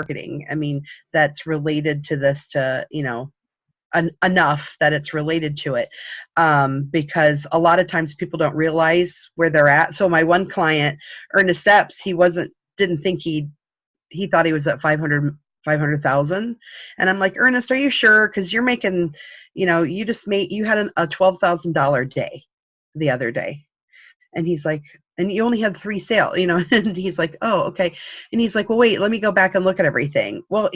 marketing. I mean, that's related to this to, enough that it's related to it. Because a lot of times people don't realize where they're at. So my one client, Ernest Epps, didn't think he thought he was at 500,000. And I'm like, Ernest, are you sure? Because you're making, you had a $12,000 day the other day. And he's like, and you only had 3 sales, and he's like, oh, okay. And he's like, well, wait, let me go back and look at everything. Well,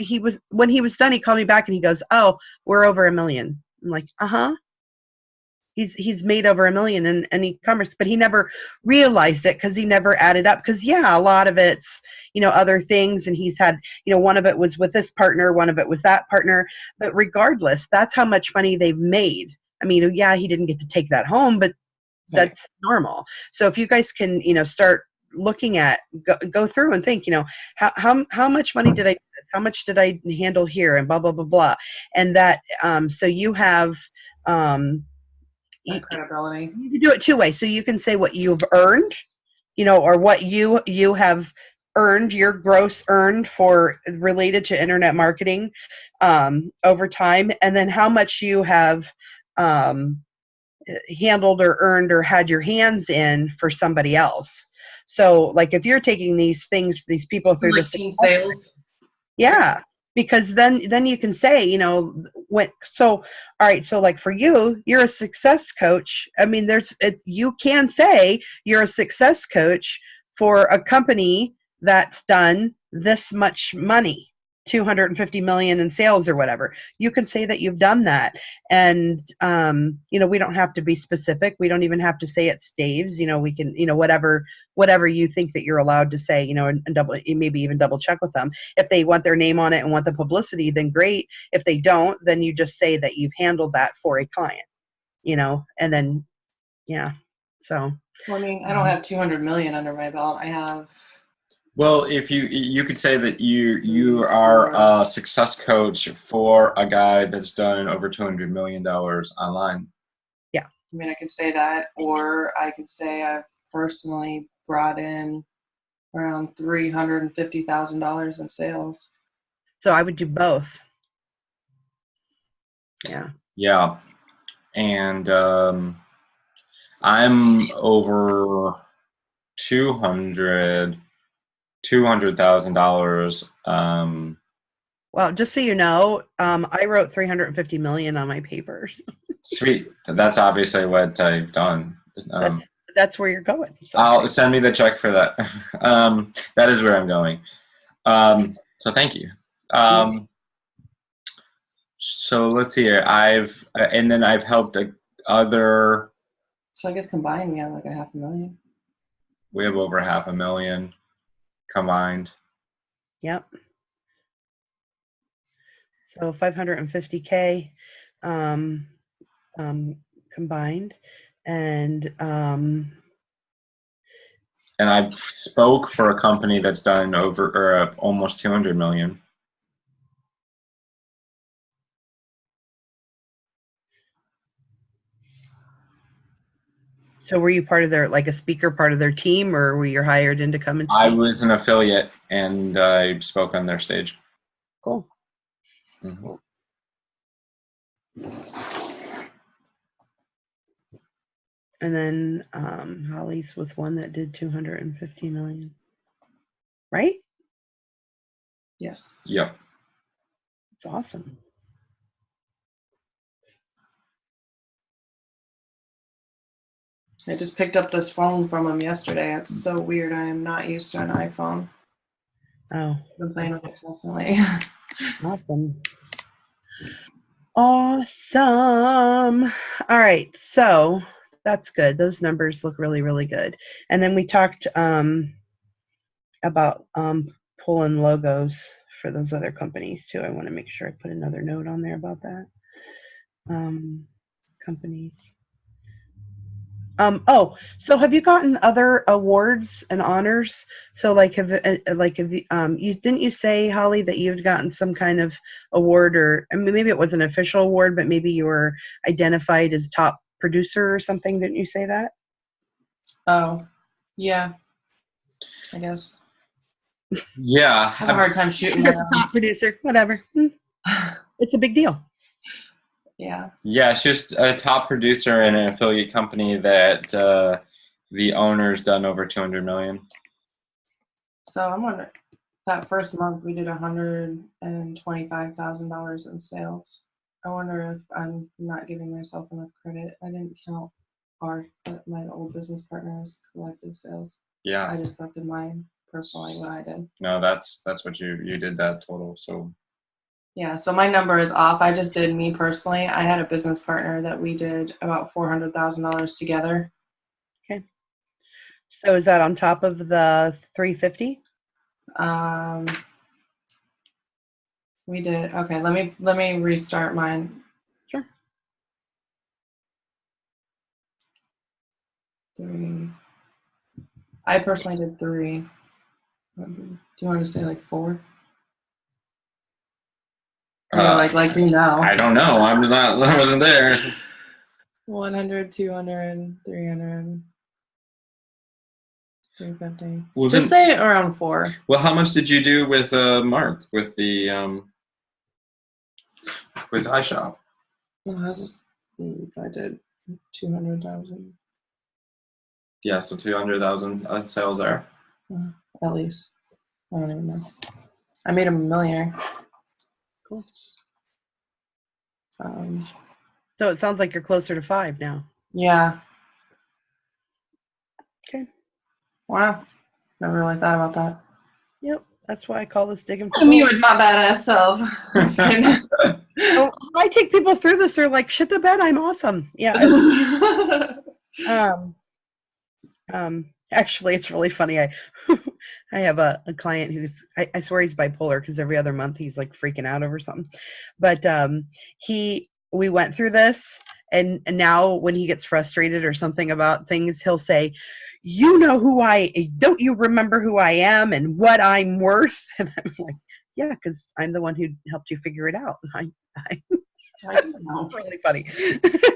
when he was done, he called me back and he goes, oh, we're over $1 million. I'm like, uh-huh. He's made over $1 million in e-commerce, but he never realized it because he never added up. Because yeah, a lot of it's other things, and he's had one of it was with this partner, one of it was that partner. But regardless, that's how much money they've made. I mean, yeah, he didn't get to take that home, but that's normal. So if you guys can start looking at go through and think how much money did I do this? How much did I handle here, and blah blah blah blah, and that so you have credibility. You can do it 2 ways. So you can say what you've earned, or what you have earned, your gross earned for related to internet marketing over time, and then how much you have handled or earned or had your hands in for somebody else. So like if you're taking these people through like the sales. Yeah. Because then you can say, all right, so like for you, you're a success coach. I mean, you can say you're a success coach for a company that's done this much money, 250 million in sales or whatever. You can say that you've done that. And, we don't have to be specific. We don't even have to say it's Dave's, we can, whatever you think that you're allowed to say, and maybe even double check with them. If they want their name on it and want the publicity, then great. If they don't, then you just say that you've handled that for a client, and then, yeah. So, well, I mean, I don't have 200 million under my belt. I have. Well, if you could say that you are a success coach for a guy that's done over $200 million online. Yeah. I mean, I could say that, or I could say I've personally brought in around $350,000 in sales. So I would do both. Yeah. Yeah. And I'm over $200,000. Well, just so you know, I wrote 350 million on my papers. Sweet. That's obviously what I've done. That's where you're going. So. I'll send me the check for that. That is where I'm going. So thank you. So let's see here. I've helped other. So I guess combined, we have like $500,000. We have over $500,000 combined. Yep. So 550K combined, and I've spoke for a company that's done over or almost 200 million. So were you part of like a speaker, part of their team, or were you hired in to come and speak? I was an affiliate, and I spoke on their stage. Cool. Mm-hmm. And then Holly's with one that did 250 million, right? Yes. Yep. It's awesome. I just picked up this phone from him yesterday. It's so weird. I am not used to an iPhone. Oh. I've been playing with it constantly. Awesome. Awesome. All right. So that's good. Those numbers look really, really good. And then we talked about pulling logos for those other companies too. I want to make sure I put another note on there about that. Companies. So have you gotten other awards and honors? So didn't you say, Holly, that you'd gotten some kind of award, or I mean, maybe it was an official award, but maybe you were identified as top producer or something? Didn't you say that? Oh, yeah, I guess. Yeah. I have a hard time shooting Just that a top producer, whatever. out. It's a big deal. Yeah. Yeah, it's just a top producer in an affiliate company that the owner's done over 200 million. So I'm wondering, that first month we did $125,000 in sales. I wonder if I'm not giving myself enough credit. I didn't count my old business partner's collective sales. Yeah. I just collected mine personally what I did. No, that's what you did that total. So Yeah, so my number is off. I just did me personally. I had a business partner that we did about $400,000 together. Okay. So is that on top of the 350? We did. Okay, let me restart mine. Sure. 3. I personally did 3. Do you want to say like 4? Like you know. I don't know. I wasn't there. 100, 200, 300, 350. Well, Just say around 4. Well, how much did you do with Mark with the with iShop? If I did 200,000 Yeah, so 200,000 sales there. at least. I don't even know. I made him a millionaire. Cool. Um, So it sounds like you're closer to 5 now. yeah. Okay. Wow. Never really thought about that. Yep. That's why I call this digging. Me with my badass self. Just kidding. Oh, I take people through this. They're like, shit the bed. I'm awesome. Yeah. Actually, it's really funny. I have a client who's, I swear he's bipolar because every other month he's like freaking out over something. But we went through this, and now when he gets frustrated or something about things, he'll say, don't you remember who I am and what I'm worth? And I'm like, yeah, because I'm the one who helped you figure it out. I I don't know. It's really funny.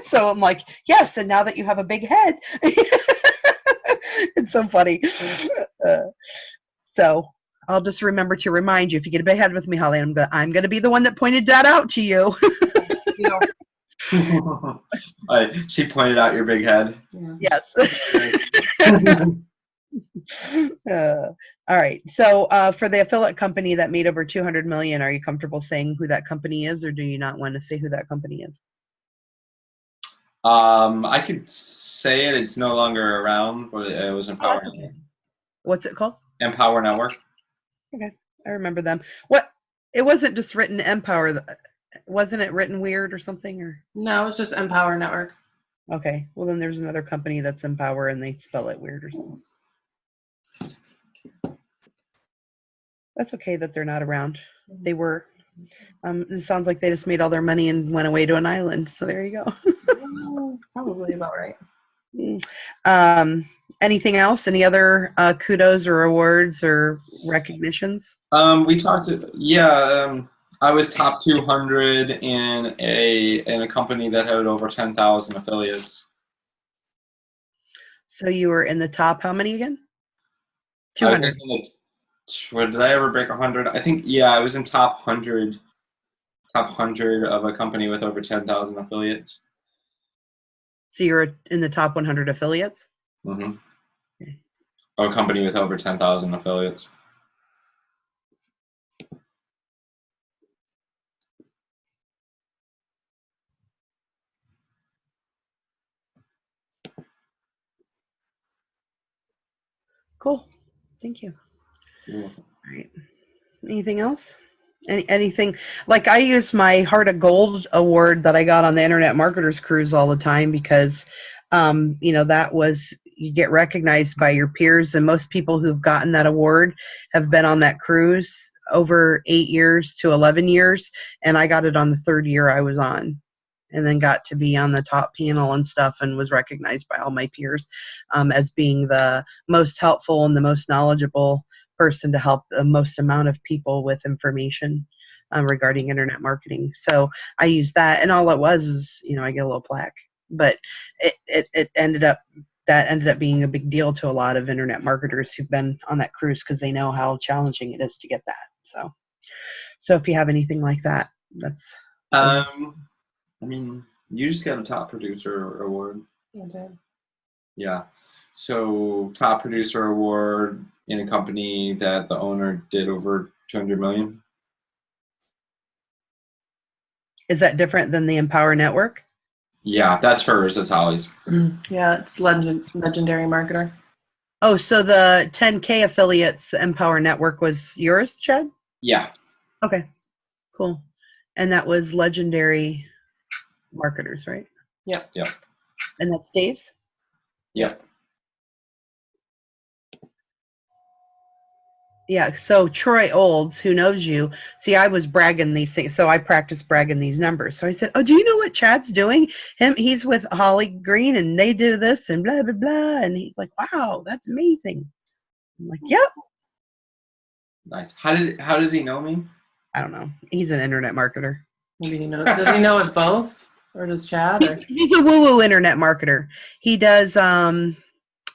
So I'm like, yes, and now that you have a big head, it's so funny. So I'll just remember to remind you, if you get a big head with me, Holly, I'm going to be the one that pointed that out to you. You know, She pointed out your big head. yeah. Yes. All right. So for the affiliate company that made over 200 million, are you comfortable saying who that company is, or do you not want to say who that company is? I could say it. It's no longer around, but it was Empower. That's okay. What's it called? Empower Network. Okay, I remember them. What? It wasn't just written Empower. Wasn't it written weird or something? Or No, it was just Empower Network. okay. Well, then there's another company that's Empower, and they spell it weird or something. That's okay that they're not around. They were. It sounds like they just made all their money and went away to an island. So there you go. Probably about right. Anything else? Any other kudos or awards or recognitions? We talked. I was top 200 in a company that had over 10,000 affiliates. So you were in the top. How many again? I was 200. did I ever break 100? I think, yeah, I was in top 100 of a company with over 10,000 affiliates. So you're in the top 100 affiliates? Mm-hmm. Okay. A company with over 10,000 affiliates. Cool. Thank you. Yeah. All right. Anything else? Anything like I use my Heart of Gold award that I got on the Internet Marketers Cruise all the time because, that was you get recognized by your peers, and most people who've gotten that award have been on that cruise over 8 years to 11 years, and I got it on the 3rd year I was on, and then got to be on the top panel and stuff, and was recognized by all my peers as being the most helpful and the most knowledgeable person to help the most amount of people with information regarding internet marketing. So I used that, and all it was is, I get a little plaque, but it ended up that ended up being a big deal to a lot of internet marketers who've been on that cruise because they know how challenging it is to get that. So if you have anything like that, that's. I mean, you just got a top producer award. Okay. Yeah. So top producer award in a company that the owner did over 200 million. Is that different than the Empower Network? Yeah, that's hers. That's Holly's. Yeah, it's legendary marketer. Oh, so the 10K affiliates, the Empower Network was yours, Chad? Yeah. Okay, cool. And that was legendary marketers, right? Yep. Yep. And that's Dave's? Yep. Yeah, so Troy Olds, who knows you, see, I was bragging these things, so I practiced bragging these numbers. So I said, oh, do you know what Chad's doing? He's with Holly Green, and they do this, and blah, blah, blah. And he's like, wow, that's amazing. I'm like, yep. Nice. How does he know me? I don't know. He's an internet marketer. Maybe he knows. Does he know us both? Or does Chad? Or? He's a woo-woo internet marketer. He does,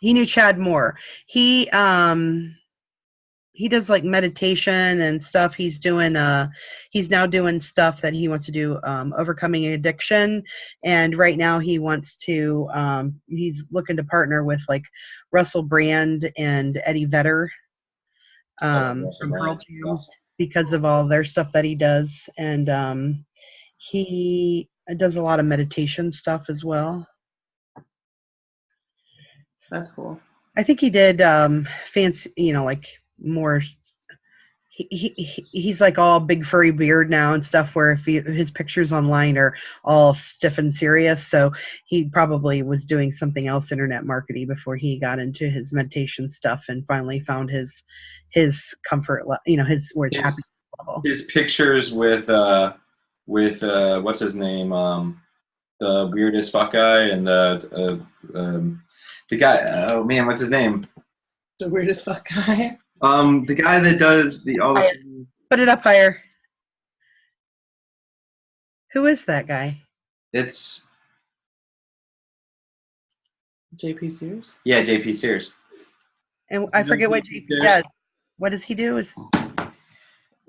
he knew Chad Moore. He does like meditation and stuff. He's now doing stuff that he wants to do, overcoming addiction. And right now he wants to, he's looking to partner with like Russell Brand and Eddie Vedder from Pearl Jam because of all their stuff that he does. And he does a lot of meditation stuff as well. That's cool. I think he did fancy, like more. He's like all big furry beard now and stuff. Where if his pictures online are all stiff and serious, so he probably was doing something else internet marketing before he got into his meditation stuff and finally found his comfort, his happy level. His pictures with what's his name, the weirdest fuck guy, and the guy. Oh man, what's his name? The weirdest fuck guy. The guy that does the Put it up higher. Who is that guy? It's JP Sears. Yeah, JP Sears. And I forget what JP does. What does he do?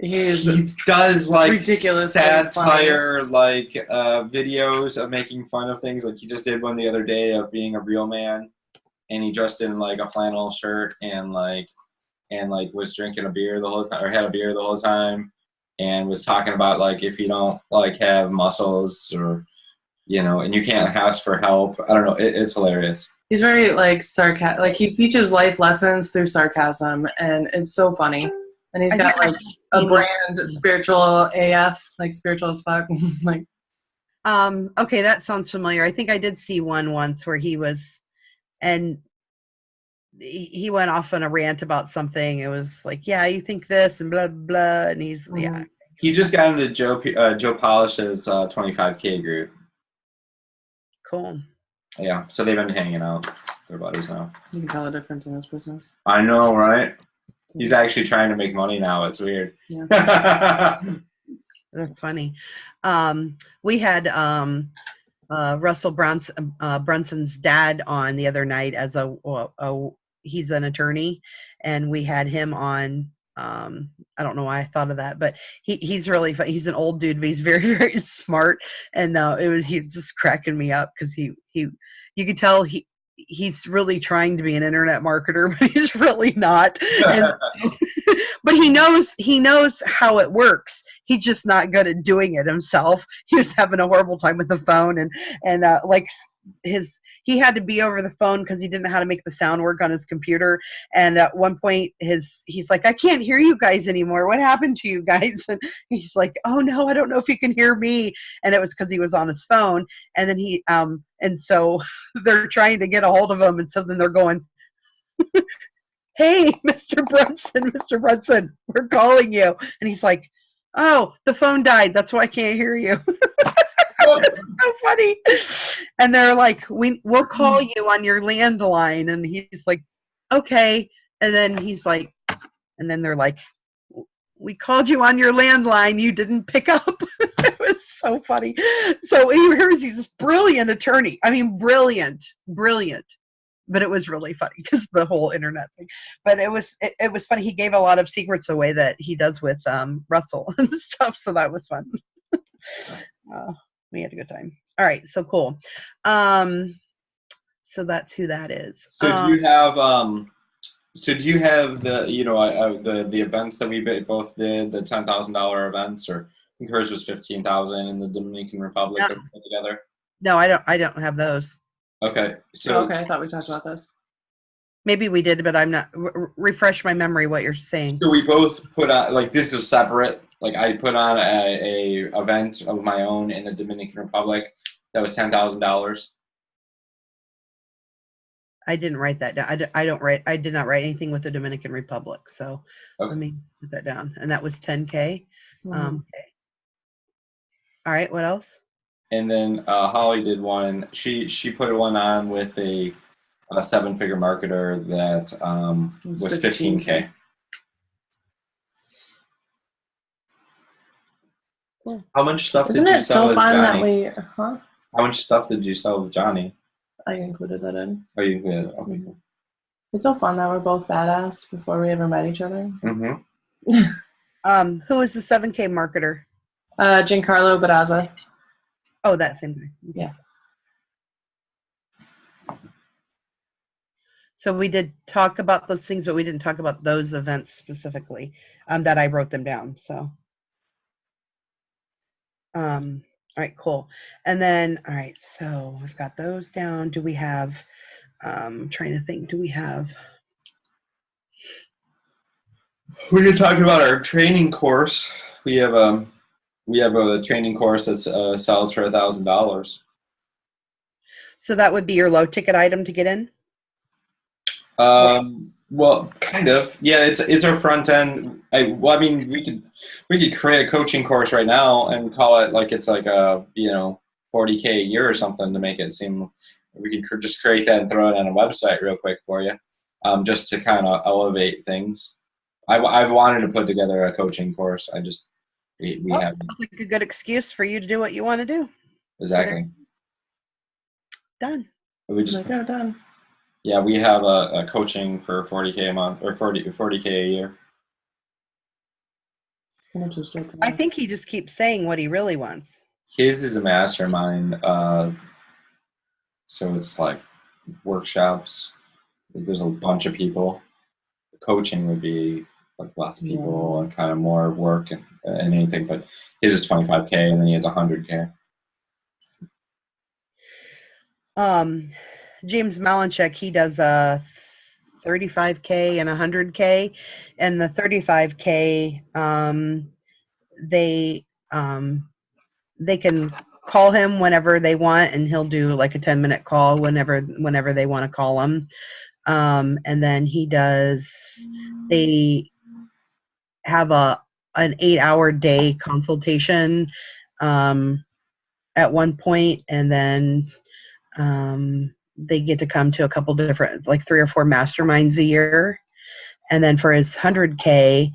He does like ridiculous satire, like videos of making fun of things. Like he just did one the other day of being a real man, and he dressed in like a flannel shirt and was drinking a beer the whole time, or had a beer the whole time, and was talking about like if you don't like have muscles or and you can't ask for help. I don't know. It's hilarious. He's very like sarcastic. Like he teaches life lessons through sarcasm, and it's so funny. And he's got like a brand, spiritual AF, like spiritual as fuck. Like, okay, that sounds familiar. I think I did see one once where he went off on a rant about something. It was like, yeah, you think this and blah blah, and he's yeah. He just got into Joe Polish's 25K group. Cool. Yeah, so they've been hanging out. They're buddies now. You can tell the difference in this business. I know, right? He's actually trying to make money now. It's weird. Yeah. That's funny. We had Russell Brunson's dad on the other night as he's an attorney, and we had him on. I don't know why I thought of that, but he's really fun. He's an old dude, but he's very, very smart. And he was just cracking me up because you could tell he's really trying to be an internet marketer, but he's really not. And, but he knows how it works. He's just not good at doing it himself. He was having a horrible time with the phone, and he had to be over the phone because he didn't know how to make the sound work on his computer. And at one point he's like, I can't hear you guys anymore. What happened to you guys? And he's like, oh no, I don't know if you can hear me. And it was because he was on his phone. And then and so they're trying to get a hold of him. And so then they're going, hey, Mr. Brunson, we're calling you. And he's like, oh, the phone died. That's why I can't hear you. So funny. And they're like, we'll call you on your landline. And he's like, okay. And then he's like, and then they're like, we called you on your landline. You didn't pick up. It was so funny. So he's this brilliant attorney. I mean, brilliant. but it was really funny because the whole internet thing. But it was funny. He gave a lot of secrets away that he does with Russell and stuff, so that was fun. We had a good time. All right, so cool. So that's who that is. So do you have the the events that we both did, the $10,000 events, or I think hers was 15,000 in the Dominican Republic that we put together? No, I don't have those. Okay, so okay, I thought we talked about those. Maybe we did, but I'm not. Refresh my memory what you're saying. So we both put on, like, this is separate. Like, I put on a event of my own in the Dominican Republic that was $10,000. I didn't write that down. I did not write anything with the Dominican Republic. So Let me put that down. And that was 10K. Mm-hmm. Okay. All right. What else? And then Holly did one. She put one on with a 7-figure marketer that was 15K. Cool. How much stuff Isn't did you it sell so with fun that Johnny? Huh? How much stuff did you sell with Johnny? I included that in. Oh, you did. Okay. Mm-hmm. It's so fun that we're both badass before we ever met each other. Mm-hmm. Who is the 7K marketer? Giancarlo Badazza. Oh, that same guy. Yeah. So we did talk about those things, but we didn't talk about those events specifically. That I wrote them down. So. All right, cool. And then, all right, so we've got those down. Do we have? Trying to think. Do we have? We can talk about our training course. We have a training course that sells for $1,000. So that would be your low ticket item to get in? Well, kind of. Yeah, it's our front end. I mean, we could create a coaching course right now and call it like it's like a 40K a year or something to make it seem. We can just create that and throw it on a website real quick for you, just to kind of elevate things. I've wanted to put together a coaching course. I just we have. Sounds like a good excuse for you to do what you want to do. Exactly. Done. We just done. Yeah, we have a coaching for 40K a month or 40K a year. I think he just keeps saying what he really wants. His is a mastermind, so it's like workshops. There's a bunch of people. Coaching would be like less people and kind of more work and anything. But his is 25K, and then he has 100K. James Malinchek, he does a 35K and 100K, and the 35K, they can call him whenever they want, and he'll do like a 10-minute call whenever they want to call him. And then they have an 8-hour day consultation at one point, and then they get to come to a couple different, like 3 or 4 masterminds a year. And then for his 100K,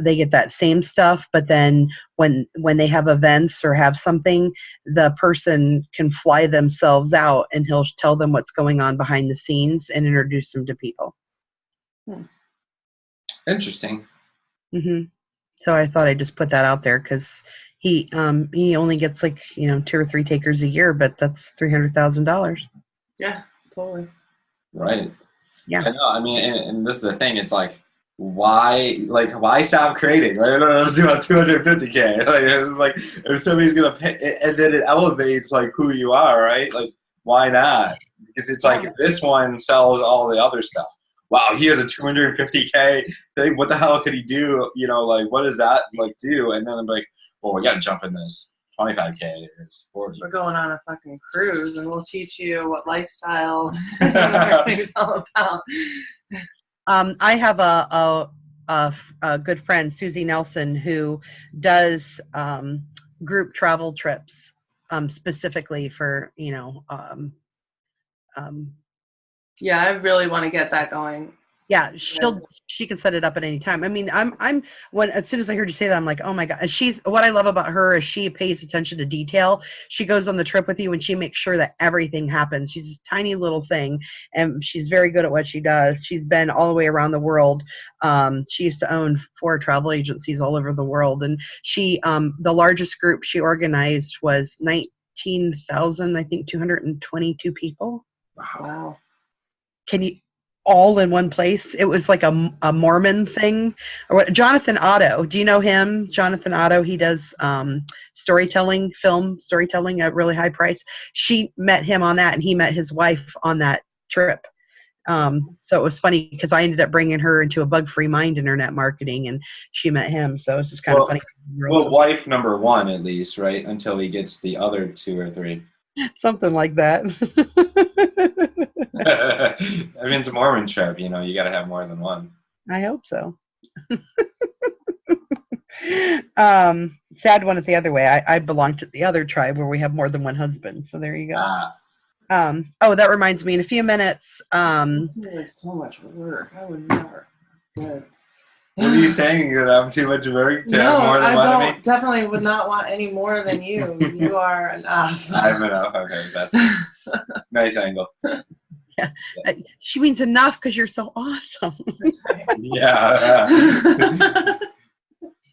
they get that same stuff, but then when they have events or have something, the person can fly themselves out and he'll tell them what's going on behind the scenes and introduce them to people. Interesting. Mm-hmm. So I thought I'd just put that out there because he only gets like 2 or 3 takers a year, but that's $300,000. Yeah, totally. Right. Yeah. I know. I mean, and this is the thing. It's like, why stop creating? Like, let's do a 250K. Like, it's like if somebody's gonna pay, and then it elevates like who you are, right? Like, why not? Because it's like this one sells all the other stuff. Wow, he has a 250K thing. What the hell could he do? Like, what does that like do? And then I'm like, well, we got to jump in this. 25K is 40. We're going on a fucking cruise, and we'll teach you what lifestyle and everything's all about. I have a good friend, Susie Nelson, who does group travel trips specifically for Yeah, I really want to get that going. Yeah, she can set it up at any time. I mean, I'm when as soon as I heard you say that, I'm like, oh my God. She's what I love about her is she pays attention to detail. She goes on the trip with you and she makes sure that everything happens. She's this tiny little thing and she's very good at what she does. She's been all the way around the world. She used to own 4 travel agencies all over the world, and she the largest group she organized was 19,000, I think 222 people. Wow. Can you all in one place? It was like a Mormon thing. Or what? Jonathan Otto, do you know him? Jonathan Otto, he does storytelling, film storytelling at really high price. She met him on that, and he met his wife on that trip. So it was funny because I ended up bringing her into a bug-free mind internet marketing, and she met him. So it's just kind of funny. Well, wife number 1 at least, right? Until he gets the other 2 or 3. Something like that. I mean, it's a Mormon trip, you got to have more than one. I hope so. Sad one it the other way. I belong to the other tribe where we have more than one husband. So there you go. Oh, that reminds me. In a few minutes. This is like so much work. I would never. Good. What are you saying? That I'm too much work to No, have more than one of me? Definitely would not want any more than you. You are enough. I'm enough. Okay, that's nice angle. Yeah. She means enough because you're so awesome. That's right. Yeah.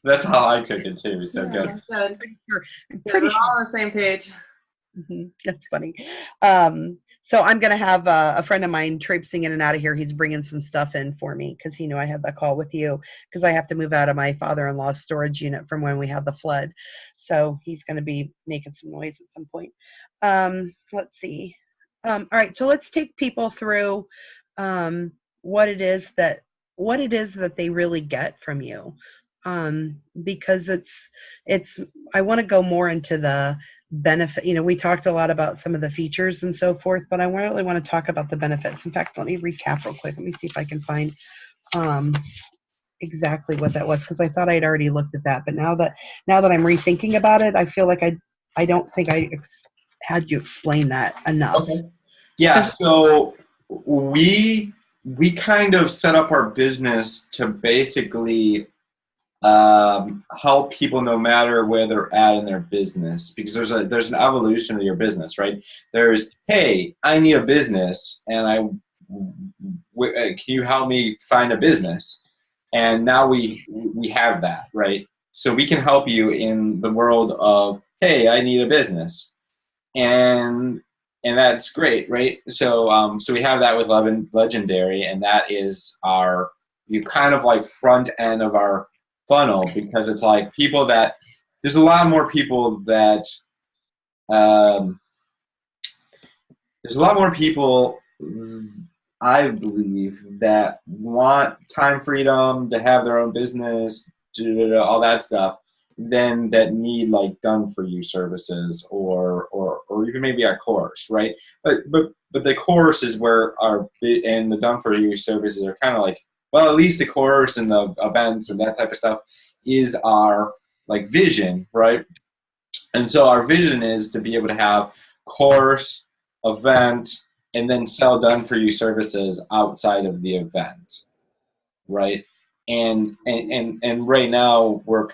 That's how I took it too. So good. Good. Pretty We're all on the same page. That's funny. So I'm going to have a friend of mine traipsing in and out of here. He's bringing some stuff in for me because he knew I had that call with you because I have to move out of my father-in-law's storage unit from when we had the flood. So he's going to be making some noise at some point. Let's see. All right. So let's take people through what it is that they really get from you. Because I want to go more into the benefit. We talked a lot about some of the features and so forth, but I really want to talk about the benefits. In fact, let me recap real quick. Let me see if I can find exactly what that was because I thought I'd already looked at that. But now that I'm rethinking about it, I feel like I don't think I had you explain that enough. Okay. Yeah. So we kind of set up our business to basically help people no matter where they're at in their business, because there's an evolution of your business, right? There's, hey, I need a business, and can you help me find a business? And now we have that, right? So we can help you in the world of, hey, I need a business, and that's great, right? So so we have that with Legendary, and that is you kind of like front end of our funnel, because it's like there's a lot more people that I believe that want time freedom to have their own business, all that stuff, than that need like done for you services or even maybe a course, right? But the course is where and the done for you services are kind of like, well, at least the course and the events and that type of stuff is our like vision, right? And so our vision is to be able to have course, event, and then sell done for you services outside of the event, right? And right now we're we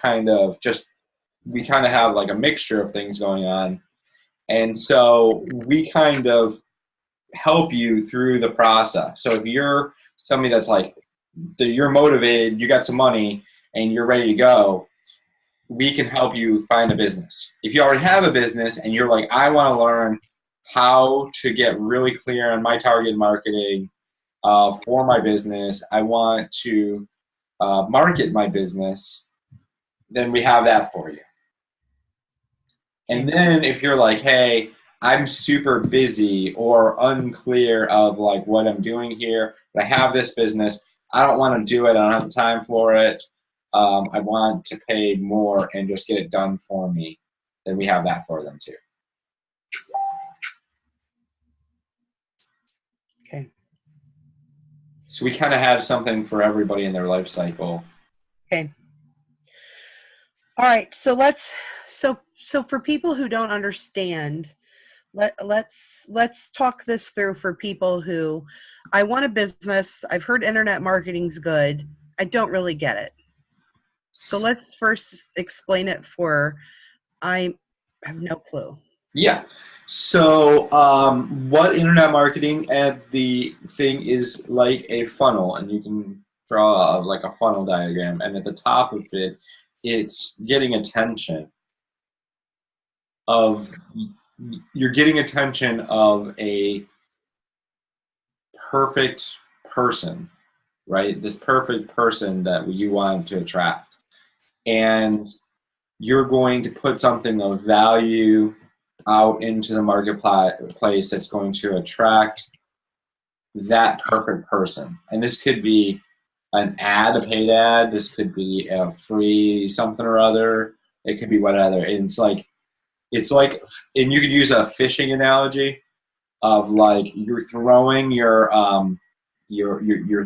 kind of have like a mixture of things going on, and so we kind of help you through the process. So if you're somebody that's like, you're motivated, you got some money, and you're ready to go, we can help you find a business. If you already have a business and you're like, I want to learn how to get really clear on my target marketing for my business, I want to market my business, then we have that for you. And then if you're like, hey, I'm super busy or unclear of like what I'm doing here, but I have this business, I don't want to do it, I don't have the time for it, I want to pay more and just get it done for me, then we have that for them too. Okay. So we kind of have something for everybody in their life cycle. Okay. All right. So so for people who don't understand Let's talk this through for people who, I want a business. I've heard internet marketing's good. I don't really get it. So let's first explain it for, I have no clue. Yeah. So what internet marketing and the thing is like a funnel, and you can draw like a funnel diagram, and at the top of it, it's getting attention of you're getting attention of a perfect person, right? This perfect person that you want to attract, and you're going to put something of value out into the marketplace that's going to attract that perfect person. And this could be an ad, a paid ad. This could be a free something or other. It could be whatever. And it's like, and you could use a fishing analogy of like you're throwing your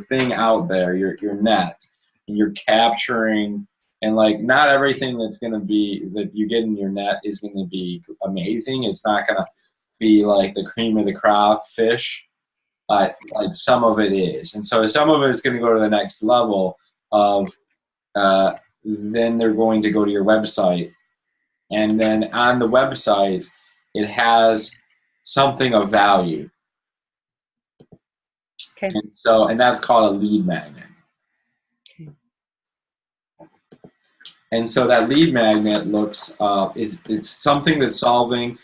thing out there, your net, and you're capturing. And like, not everything that's going to be that you get in your net is going to be amazing. It's not going to be like the cream of the crop fish, but like some of it is. And so some of it is going to go to the next level of then they're going to go to your website. And then on the website, it has something of value. Okay. And that's called a lead magnet. And so that lead magnet looks is something that's solving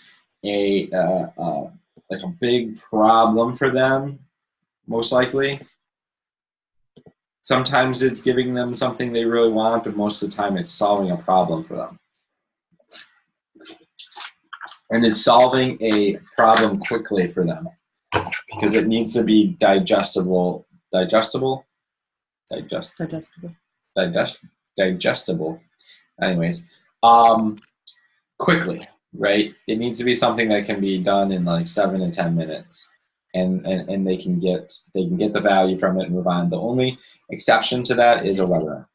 a like a big problem for them, most likely. Sometimes it's giving them something they really want, but most of the time it's solving a problem for them. And it's solving a problem quickly for them because it needs to be digestible. Anyways, quickly, right? It needs to be something that can be done in like 7 to 10 minutes, and they can get the value from it and move on. The only exception to that is a webinar.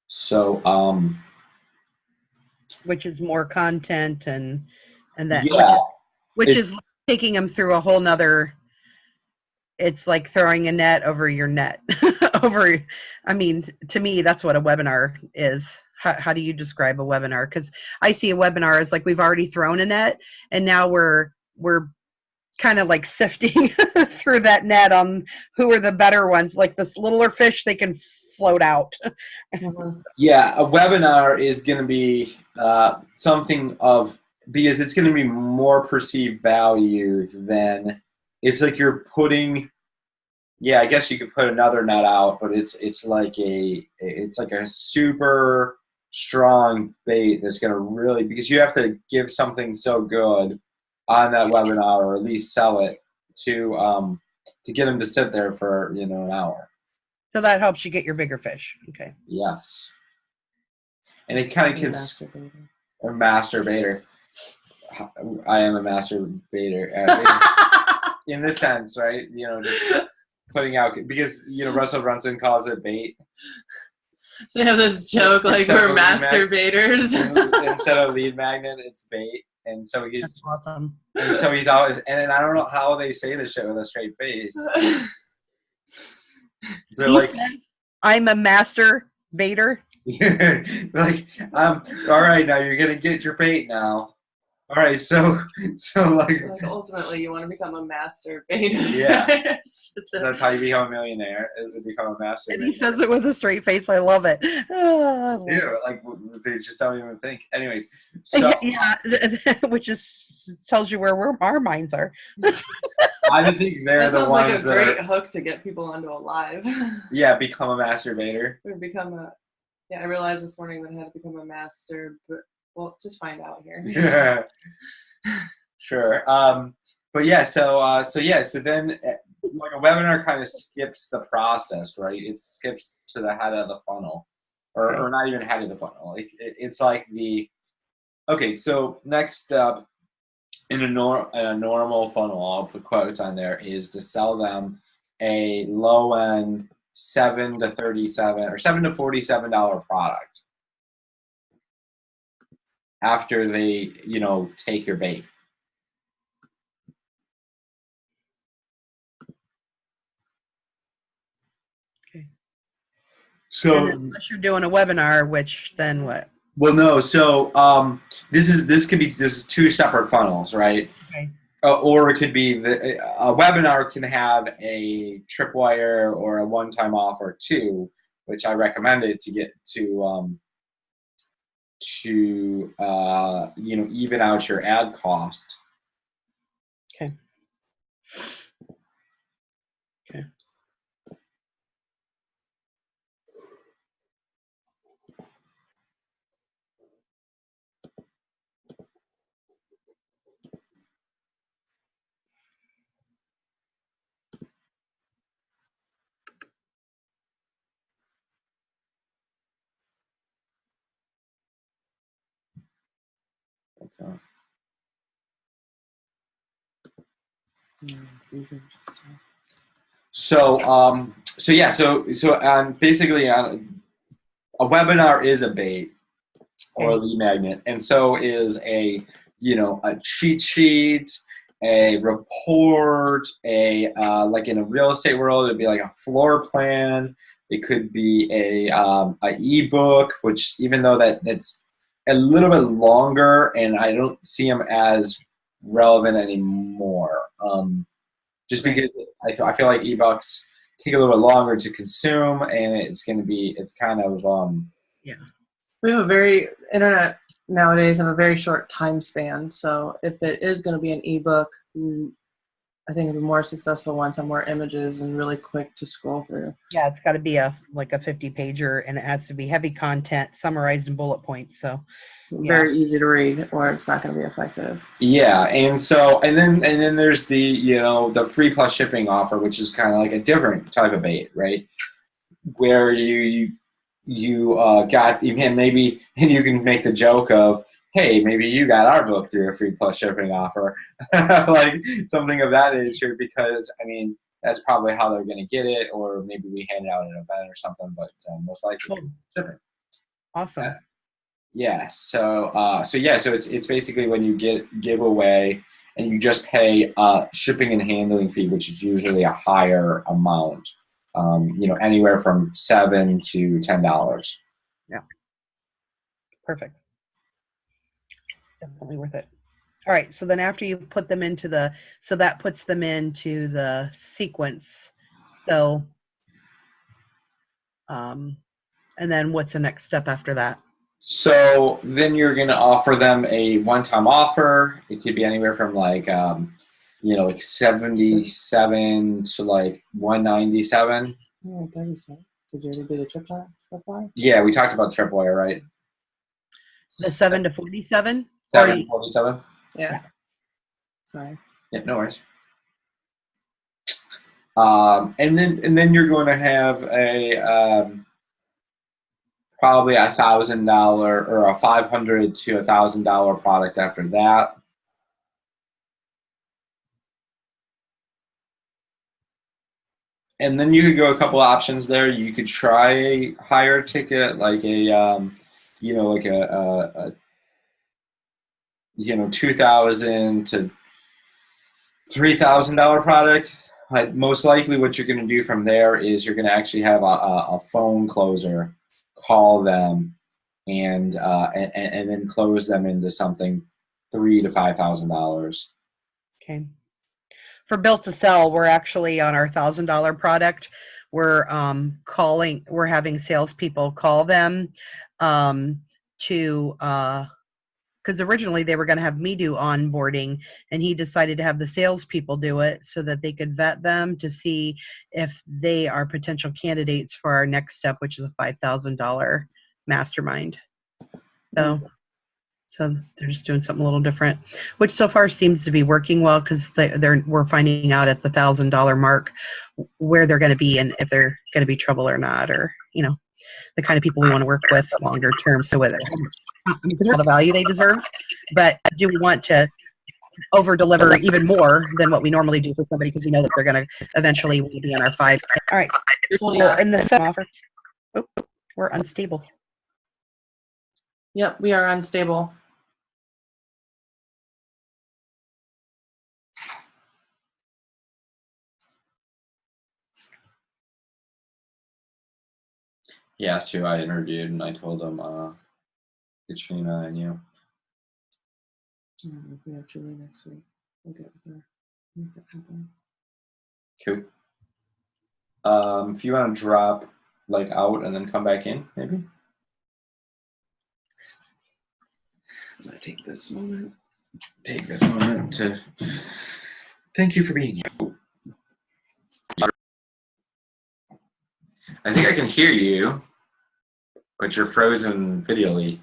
So, Which is more content and that, yeah, which is taking them through a whole nother. It's like throwing a net over your net. I mean, to me, that's what a webinar is. How do you describe a webinar? Because I see a webinar as like we've already thrown a net, and now we're kind of like sifting through that net on who are the better ones. Like this littler fish, they can float out. Yeah, a webinar is going to be something of, because it's going to be more perceived value than, it's like you're putting, yeah, I guess you could put another net out, but it's like a super strong bait that's going to really, because you have to give something so good on that webinar, or at least sell it to get them to sit there for an hour. So that helps you get your bigger fish. Okay. Yes. And it kind of can a masturbator. I am a masturbator in this sense, right? Just putting out, because Russell Brunson calls it bait. So you have this joke like we're masturbators. Instead of lead magnet, it's bait. And so he's That's awesome. And so he's always, and I don't know how they say this shit with a straight face. They're like, I'm a master baiter. like, all right, now you're gonna get your bait now. All right, so like ultimately you want to become a master baiter. Yeah. That's how you become a millionaire, is to become a master And baiter. he says it with a straight face. I love it. Yeah, like they just don't even think. Anyways, so yeah, which is tells you where our minds are. I think they're the ones like a great hook to get people onto a live. Yeah, become a masturbator. Or become a. Yeah, I realized this morning that I had to become a master, but well, just find out here. Yeah, sure. But yeah, so then like a webinar kind of skips the process, right? It skips to the head of the funnel, or not even head of the funnel. Like it's like okay. So next step in a normal funnel, I'll put quotes on there, is to sell them a low end $7 to $37 or $7 to $47 product. after they, take your bait. Okay. So, and unless you're doing a webinar, which then what? well, no. So this is two separate funnels, right? Okay. Or it could be a webinar can have a tripwire or a one-time offer too, which I recommended to get to even out your ad cost. Okay. Okay. So basically, a webinar is a bait or a Okay. lead magnet, and so is a cheat sheet, a report, like in a real estate world, it'd be like a floor plan. It could be a ebook, which even though that's a little bit longer, and I don't see them as relevant anymore. Just Right. because I feel like ebooks take a little bit longer to consume, and it's kind of Yeah. We have internet nowadays have a very short time span. So if it is going to be an ebook, I think the more successful ones have more images and really quick to scroll through. Yeah, it's got to be a 50-pager, and it has to be heavy content, summarized in bullet points. So Very easy to read, or it's not going to be effective. yeah, and then there's the free plus shipping offer, which is kind of like a different type of bait, right? Where you got, and maybe, and you can make the joke of, hey, maybe you got our book through a free plus shipping offer, like something of that nature, because I mean that's probably how they're going to get it, or maybe we hand it out at an event or something, but most likely shipping. Awesome. Yeah. So it's basically when you give away and you just pay shipping and handling fee, which is usually a higher amount. Anywhere from $7 to $10. Yeah. Perfect. Definitely worth it. All right. So then after you put them into that puts them into the sequence. So, and then what's the next step after that? So then you're going to offer them a one-time offer. It could be anywhere from like 77 to like 197. Oh, 37. Did you already do the tripwire? Yeah, we talked about tripwire, right? The 7 to 47? 7 to 47. Yeah. Sorry. Yeah, no worries. And then you're going to have a probably $1,000 or a $500 to $1,000 product after that. And then you could go a couple options there. You could try a higher ticket, like a $2,000 to $3,000 product. But most likely, what you're going to do from there is you're going to actually have a phone closer call them and then close them into something $3,000 to $5,000. Okay. For built to sell, we're actually on our $1,000 product. We're we're having salespeople call them because originally they were going to have me do onboarding, and he decided to have the salespeople do it so that they could vet them to see if they are potential candidates for our next step, which is a $5,000 mastermind. So they're just doing something a little different, which so far seems to be working well, because we're finding out at the $1,000 mark where they're going to be and if they're going to be trouble or not, or the kind of people we want to work with longer term. So whether because they're the value they deserve, but do we want to over deliver even more than what we normally do for somebody, because we know that they're going to eventually be on our 5. All right. Well, in the second offer, we're unstable. Yep, we are unstable. He asked who I interviewed, and I told him Katrina and you. If we have Julie next week, we'll get with her. Make that happen. Cool. If you want to drop like out and then come back in, maybe. I'm gonna take this moment. Take this moment to thank you for being here. I think I can hear you, but you're frozen videoly.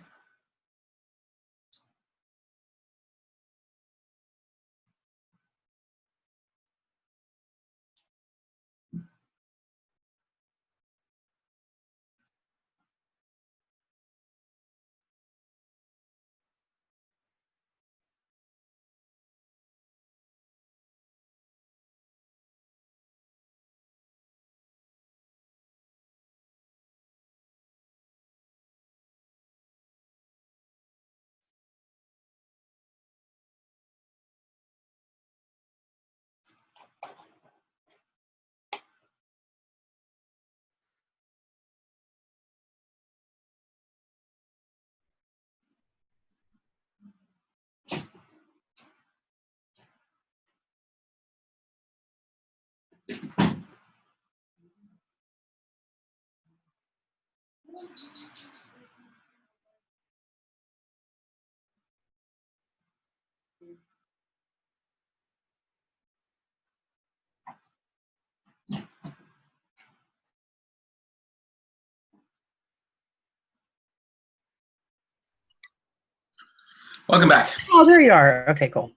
Welcome back. Oh, there you are. Okay, cool.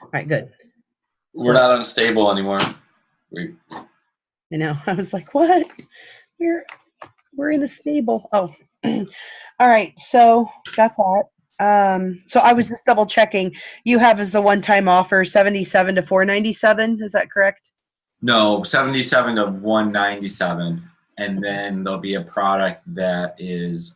All right, good. We're not unstable anymore. You know, I was like, what? We're in a stable. Oh, all right. So got that. So I was just double checking. You have as the one-time offer 77 to 497. Is that correct? No, 77 to 197, and then there'll be a product that is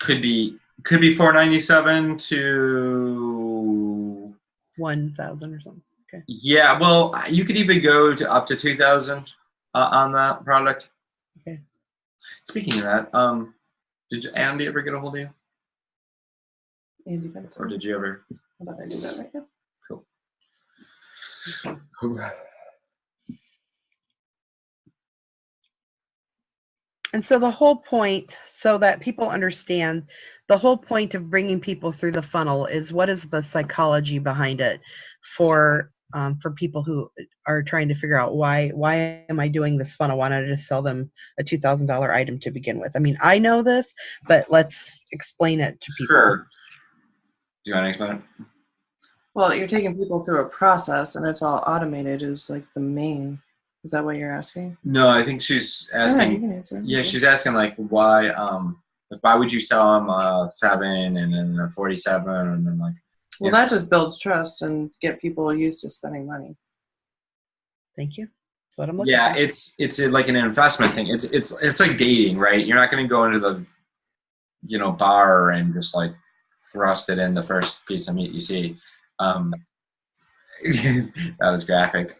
could be 497 to 1,000 or something. Okay. Yeah, well, you could even go to up to 2,000 on that product. Okay. Speaking of that, did Andy ever get a hold of you? Andy Benson. Or did you ever? How about I do that right now? Cool. And so the whole point, so that people understand, the whole point of bringing people through the funnel is what is the psychology behind it for people who are trying to figure out why am I doing this funnel? Why don't I just sell them a $2,000 item to begin with? I mean, I know this, but let's explain it to people. Sure. Do you want to explain it? Well, you're taking people through a process, and it's all automated. Is like the main. Is that what you're asking? No, I think she's All asking. right, you can answer. Yeah, she's asking like why would you sell them a 7 and then a 47 and then like. Well, that just builds trust and get people used to spending money. Thank you. That's what I'm looking Yeah, for. it's like an investment thing. It's like dating, right? You're not going to go into the bar and just like thrust it in the first piece of meat you see. That was graphic. Is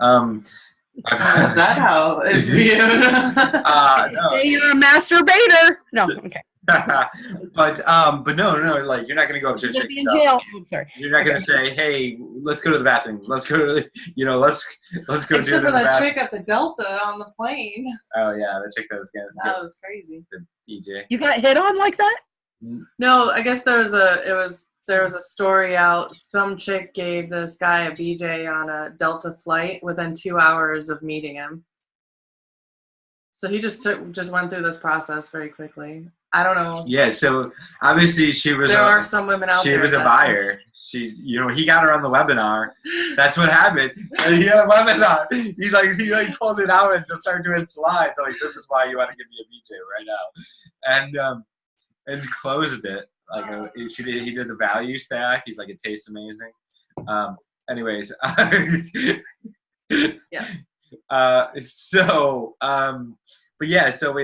that how it's viewed? No. You're a masturbator. No, okay. but no, like you're not gonna go up to a You'll chick. be in jail. I'm sorry. You're not gonna say, "Hey, let's go to the bathroom. Let's go to let's go Except do it for in the that bathroom." chick at the Delta on the plane. Oh yeah, the chick that was getting That was crazy. the DJ. You got hit on like that? No, I guess there was a story out. Some chick gave this guy a BJ on a Delta flight within 2 hours of meeting him. So he just went through this process very quickly. I don't know. Yeah, so obviously she was. There are some women out there. She was a buyer. He got her on the webinar. That's what happened. And he had a webinar. He pulled it out and just started doing slides. Like, this is why you want to give me a BJ right now, and closed it. Like he did the value stack. He's like, it tastes amazing. Anyways, yeah. But yeah, so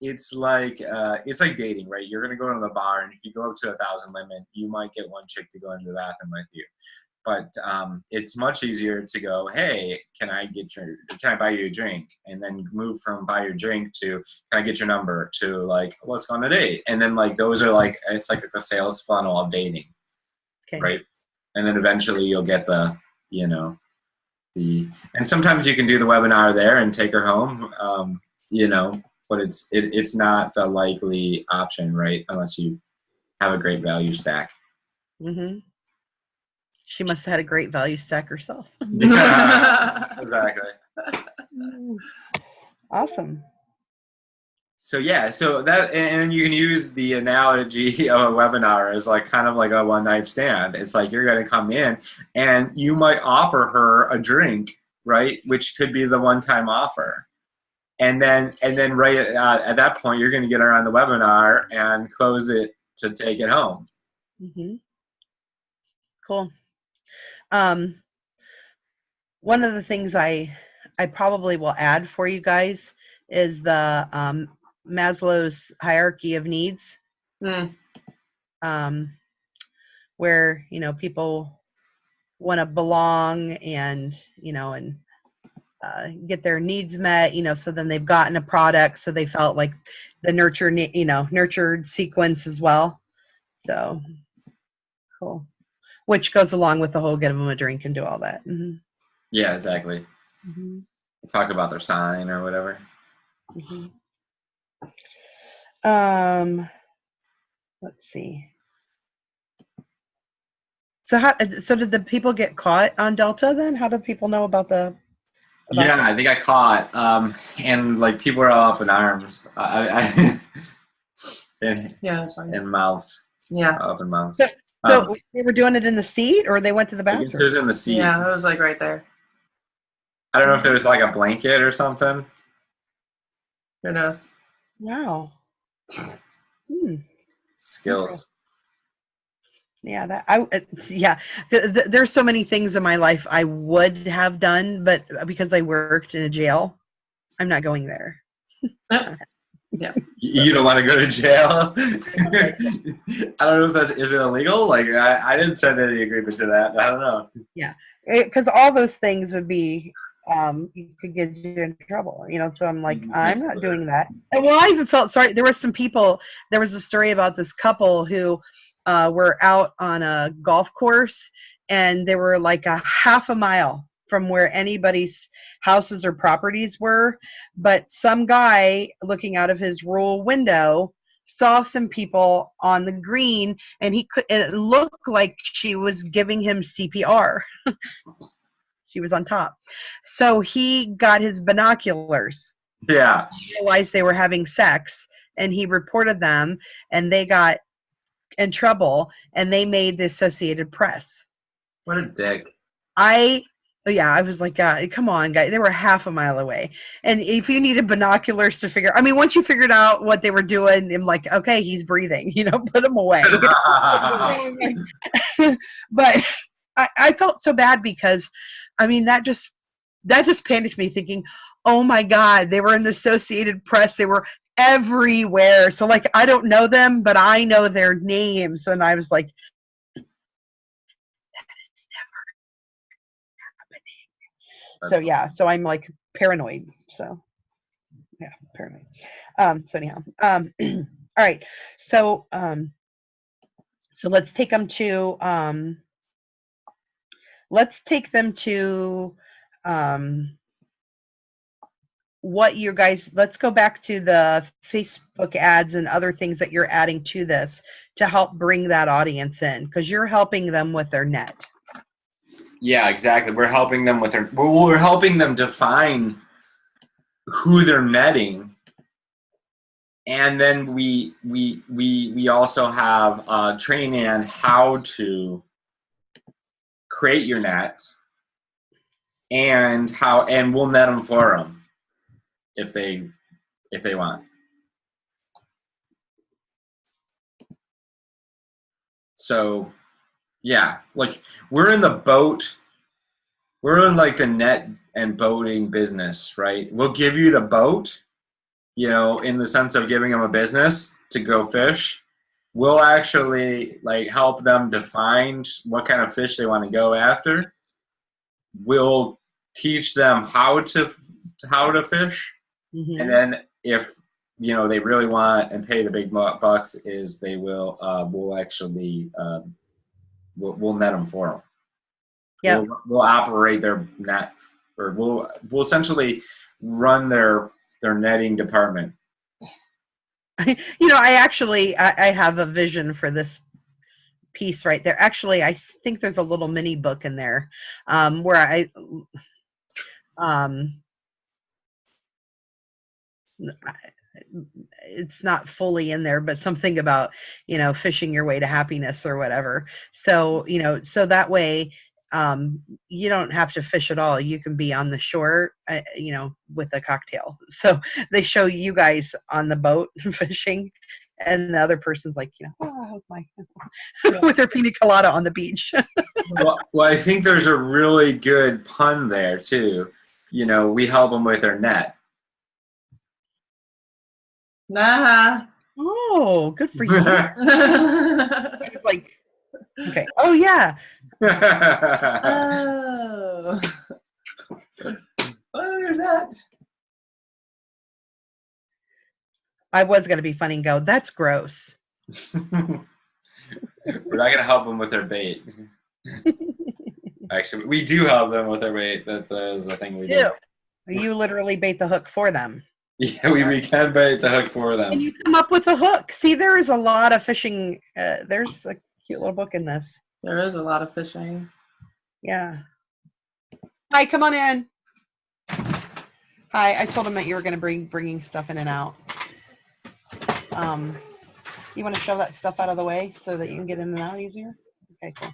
it's like dating, right? You're gonna go to the bar, and if you go up to 1,000 limit, you might get one chick to go into the bathroom with you. it's much easier to go, hey, can I buy you a drink? And then move from buy your drink to, can I get your number, to like, let's go on a date. And then like, those are like, it's like a sales funnel of dating. Okay. Right. And then eventually you'll get the, and sometimes you can do the webinar there and take her home, but it's not the likely option, right? Unless you have a great value stack. Mm-hmm. She must have had a great value stack herself. Yeah, exactly. Awesome. So that, and you can use the analogy of a webinar as like kind of like a one-night stand. It's like you're going to come in and you might offer her a drink, right? Which could be the one-time offer. And then right at that point, you're going to get her on the webinar and close it to take it home. Mm-hmm. Cool. One of the things I probably will add for you guys is the Maslow's hierarchy of needs, where people want to belong and get their needs met, so then they've gotten a product, so they felt like the nurtured sequence as well. So cool. Which goes along with the whole get them a drink and do all that. Mm-hmm. Yeah, exactly. Mm-hmm. Talk about their sign or whatever. Mm-hmm. Let's see. So did the people get caught on Delta then? How did people know about the? I think I caught, and like people are all up in arms. Yeah, that's fine. And mouths. Yeah. Up in mouths. So they were doing it in the seat, or they went to the I guess it bathroom? was in the seat. Yeah, it was like right there. I don't know if there was like a blanket or something. Who knows? Wow. Skills. Yeah, there's so many things in my life I would have done, but because I worked in a jail, I'm not going there. Yeah. You don't want to go to jail? I don't know if is it illegal? Like I didn't send any agreement to that. I don't know. Yeah, because all those things would be you could get you in trouble, so I'm like, I'm not doing that. And well, I even felt sorry. There were some people, there was a story about this couple who were out on a golf course, and they were like a half a mile from where anybody's houses or properties were, but some guy looking out of his rural window saw some people on the green, and it looked like she was giving him CPR. She was on top. So he got his binoculars. Yeah. He realized they were having sex, and he reported them, and they got in trouble, and they made the Associated Press. What a dick. I was like, come on, guys. They were half a mile away. And if you needed binoculars to once you figured out what they were doing, I'm like, okay, he's breathing, put him away. But I felt so bad because, that just panicked me, thinking, oh my God, they were in the Associated Press. They were everywhere. So like, I don't know them, but I know their names. And I was like, so I'm like paranoid. So yeah, paranoid. So anyhow, all right. So let's take them to what you guys, let's go back to the Facebook ads and other things that you're adding to this to help bring that audience in, because you're helping them with their net. Yeah, exactly. We're helping them we're helping them define who they're netting. And then we also have training on how to create your net and we'll net them for them if they want. So yeah, like we're in like the net and boating business, right? We'll give you the boat, in the sense of giving them a business to go fish, we'll actually like help them define what kind of fish they want to go after. We'll teach them how to fish, Mhm. and then if they really want and pay the big bucks, is they will we'll actually we'll net them for them. Yep. We'll operate their net, or we'll essentially run their netting department. I have a vision for this piece right there. Actually, I think there's a little mini book in there where it's not fully in there, but something about fishing your way to happiness or whatever. So so that way you don't have to fish at all. You can be on the shore with a cocktail. So they show you guys on the boat fishing, and the other person's like with their pina colada on the beach. well, I think there's a really good pun there too. We help them with their net. Nah. Oh, good for you. I was like, okay. Oh yeah. Oh. Oh, there's that. I was gonna be funny and go, that's gross. We're not gonna help them with their bait. Actually, we do help them with their bait. That is the thing we do. You literally bait the hook for them. Yeah, we can bait the hook for them. And you come up with a hook. See, there is a lot of fishing. There's a cute little book in this. There is a lot of fishing. Yeah. Hi, come on in. Hi, I told him that you were going to bringing stuff in and out. You want to shove that stuff out of the way so that you can get in and out easier? Okay, cool.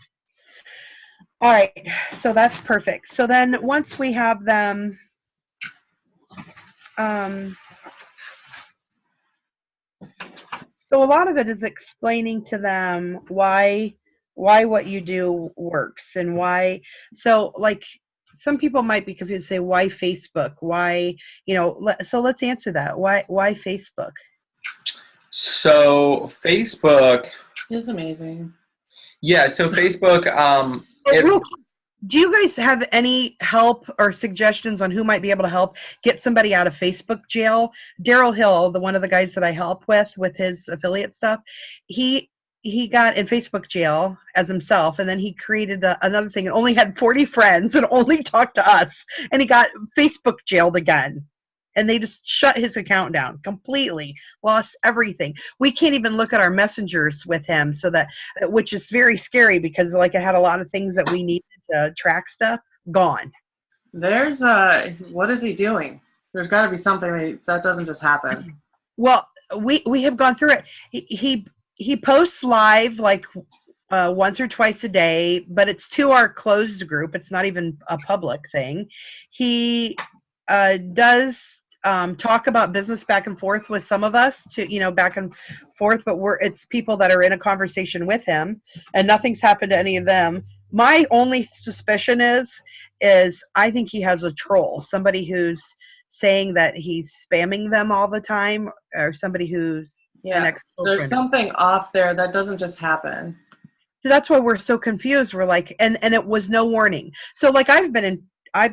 All right, so that's perfect. So then once we have them, so a lot of it is explaining to them why what you do works and why. So like some people might be confused, say why Facebook, why so let's answer that. Why Facebook? So Facebook is amazing. Yeah, so Facebook do you guys have any help or suggestions on who might be able to help get somebody out of Facebook jail? Daryl Hill, one of the guys that I help with his affiliate stuff, he got in Facebook jail as himself, and then he created another thing and only had 40 friends and only talked to us, and he got Facebook jailed again. And they just shut his account down completely, lost everything. We can't even look at our messengers with him, which is very scary because like I had a lot of things that we needed to track stuff gone. There's what is he doing? There's got to be something that doesn't just happen. Well, we have gone through it. He posts live like once or twice a day, but it's to our closed group. It's not even a public thing. He does talk about business back and forth with some of us back and forth, but it's people that are in a conversation with him and nothing's happened to any of them. My only suspicion is I think he has a troll, somebody who's saying that he's spamming them all the time, or somebody who's there's something off there that doesn't just happen. So that's why we're so confused. We're like, and it was no warning. So like I've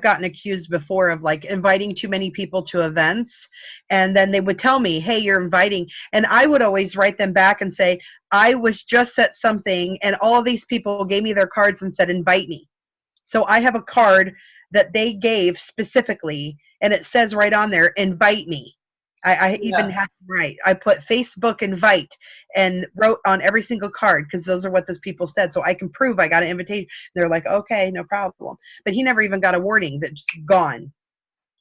gotten accused before of like inviting too many people to events, and then they would tell me, hey, you're inviting, and I would always write them back and say, I was just at something and all these people gave me their cards and said, invite me. So I have a card that they gave specifically, and it says right on there, invite me. I even have to write. I put Facebook invite and wrote on every single card because those are what those people said. So I can prove I got an invitation. They're like, okay, no problem. But he never even got a warning that just gone.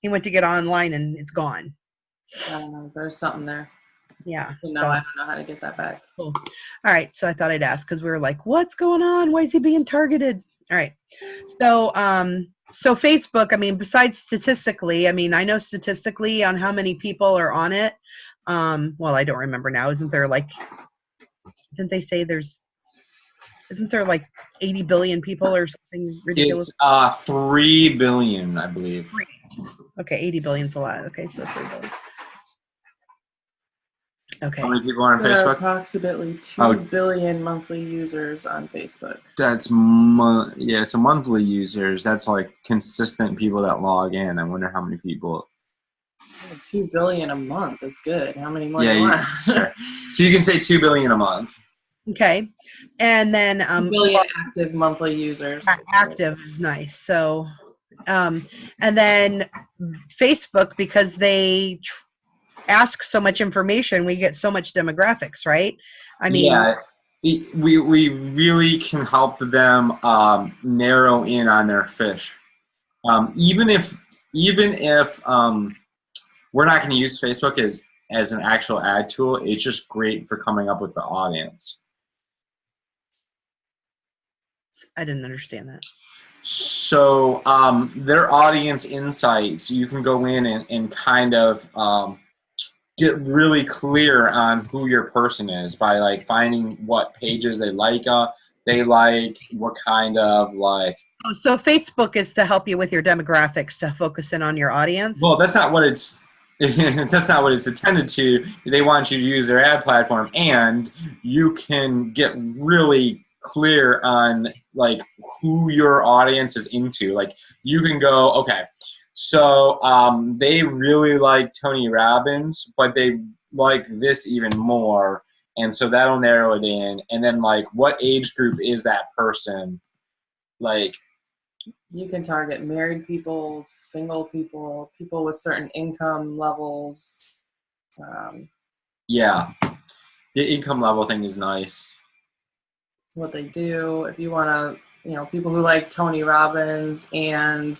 He went to get online and it's gone. I don't know. There's something there. Yeah. No, I don't know how to get that back. Cool. All right. So I thought I'd ask because we were like, what's going on? Why is he being targeted? All right. So Facebook, I mean, besides statistically, I mean, I know statistically on how many people are on it. Well, I don't remember now. Didn't they say isn't there like 80 billion people or something ridiculous? It's 3 billion, I believe. Okay, 80 billion's a lot. Okay, so 3 billion. Okay. How many people are on There are Facebook? approximately 2 Oh. billion monthly users on Facebook. That's so monthly users. That's like consistent people that log in. I wonder how many people. 2 billion a month is good. How many more Yeah, do you you, want? sure. So you can say 2 billion a month. Okay. And then 2 billion active monthly users. active is nice. So and then Facebook, because they ask so much information, we get so much demographics, right? I mean, Yeah, we really can help them narrow in on their fish. Even if we're not going to use Facebook as an actual ad tool, it's just great for coming up with the audience. I didn't understand that. So their audience insights, you can go in and kind of get really clear on who your person is by like finding what pages they like, what kind of like. Oh, so Facebook is to help you with your demographics, to focus in on your audience? Well, that's not what it's that's not what it's intended to. They want you to use their ad platform, and you can get really clear on like who your audience is into. Like you can go, okay, so they really like Tony Robbins, but they like this even more, and so that'll narrow it in. And then like, what age group is that person? Like, You can target married people, single people, people with certain income levels. yeah, the income level thing is nice. What they do. If you want to, people who like Tony Robbins and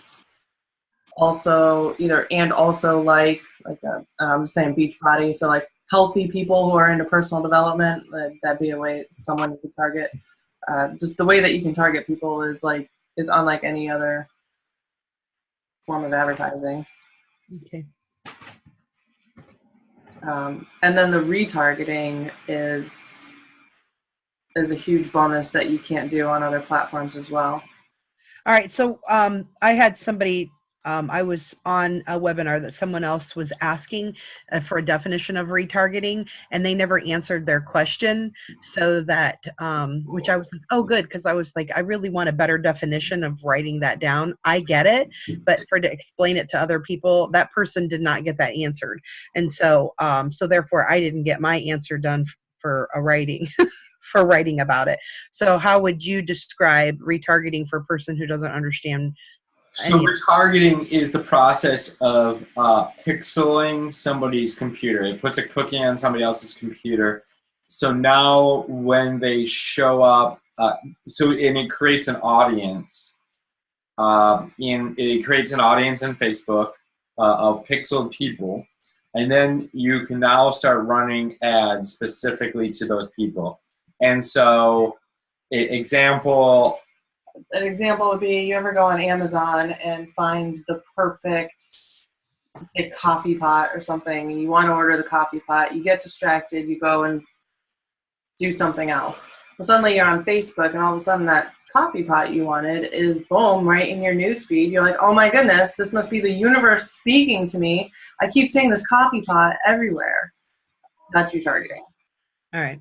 also like I'm just saying Beachbody. So like healthy people who are into personal development, that'd be a way someone you could target. Just the way that you can target people is unlike any other form of advertising. Okay. And then the retargeting is a huge bonus that you can't do on other platforms as well. All right. So I had somebody, I was on a webinar that someone else was asking for a definition of retargeting, and they never answered their question. So that, which I was like, oh, good, because I was like, I really want a better definition of writing that down. I get it, but to explain it to other people, that person did not get that answered. And so, so therefore, I didn't get my answer done for a writing. For writing about it. So how would you describe retargeting for a person who doesn't understand? So retargeting is the process of pixeling somebody's computer. It puts a cookie on somebody else's computer. So now when they show up, and it creates an audience. It creates an audience in Facebook of pixeled people, and then you can now start running ads specifically to those people. And so, an example would be, you ever go on Amazon and find the perfect, say, coffee pot or something, and you want to order the coffee pot, you get distracted, you go and do something else. Well, suddenly you're on Facebook, and all of a sudden that coffee pot you wanted is, boom, right in your news feed. You're like, oh my goodness, this must be the universe speaking to me. I keep seeing this coffee pot everywhere. That's retargeting. All right.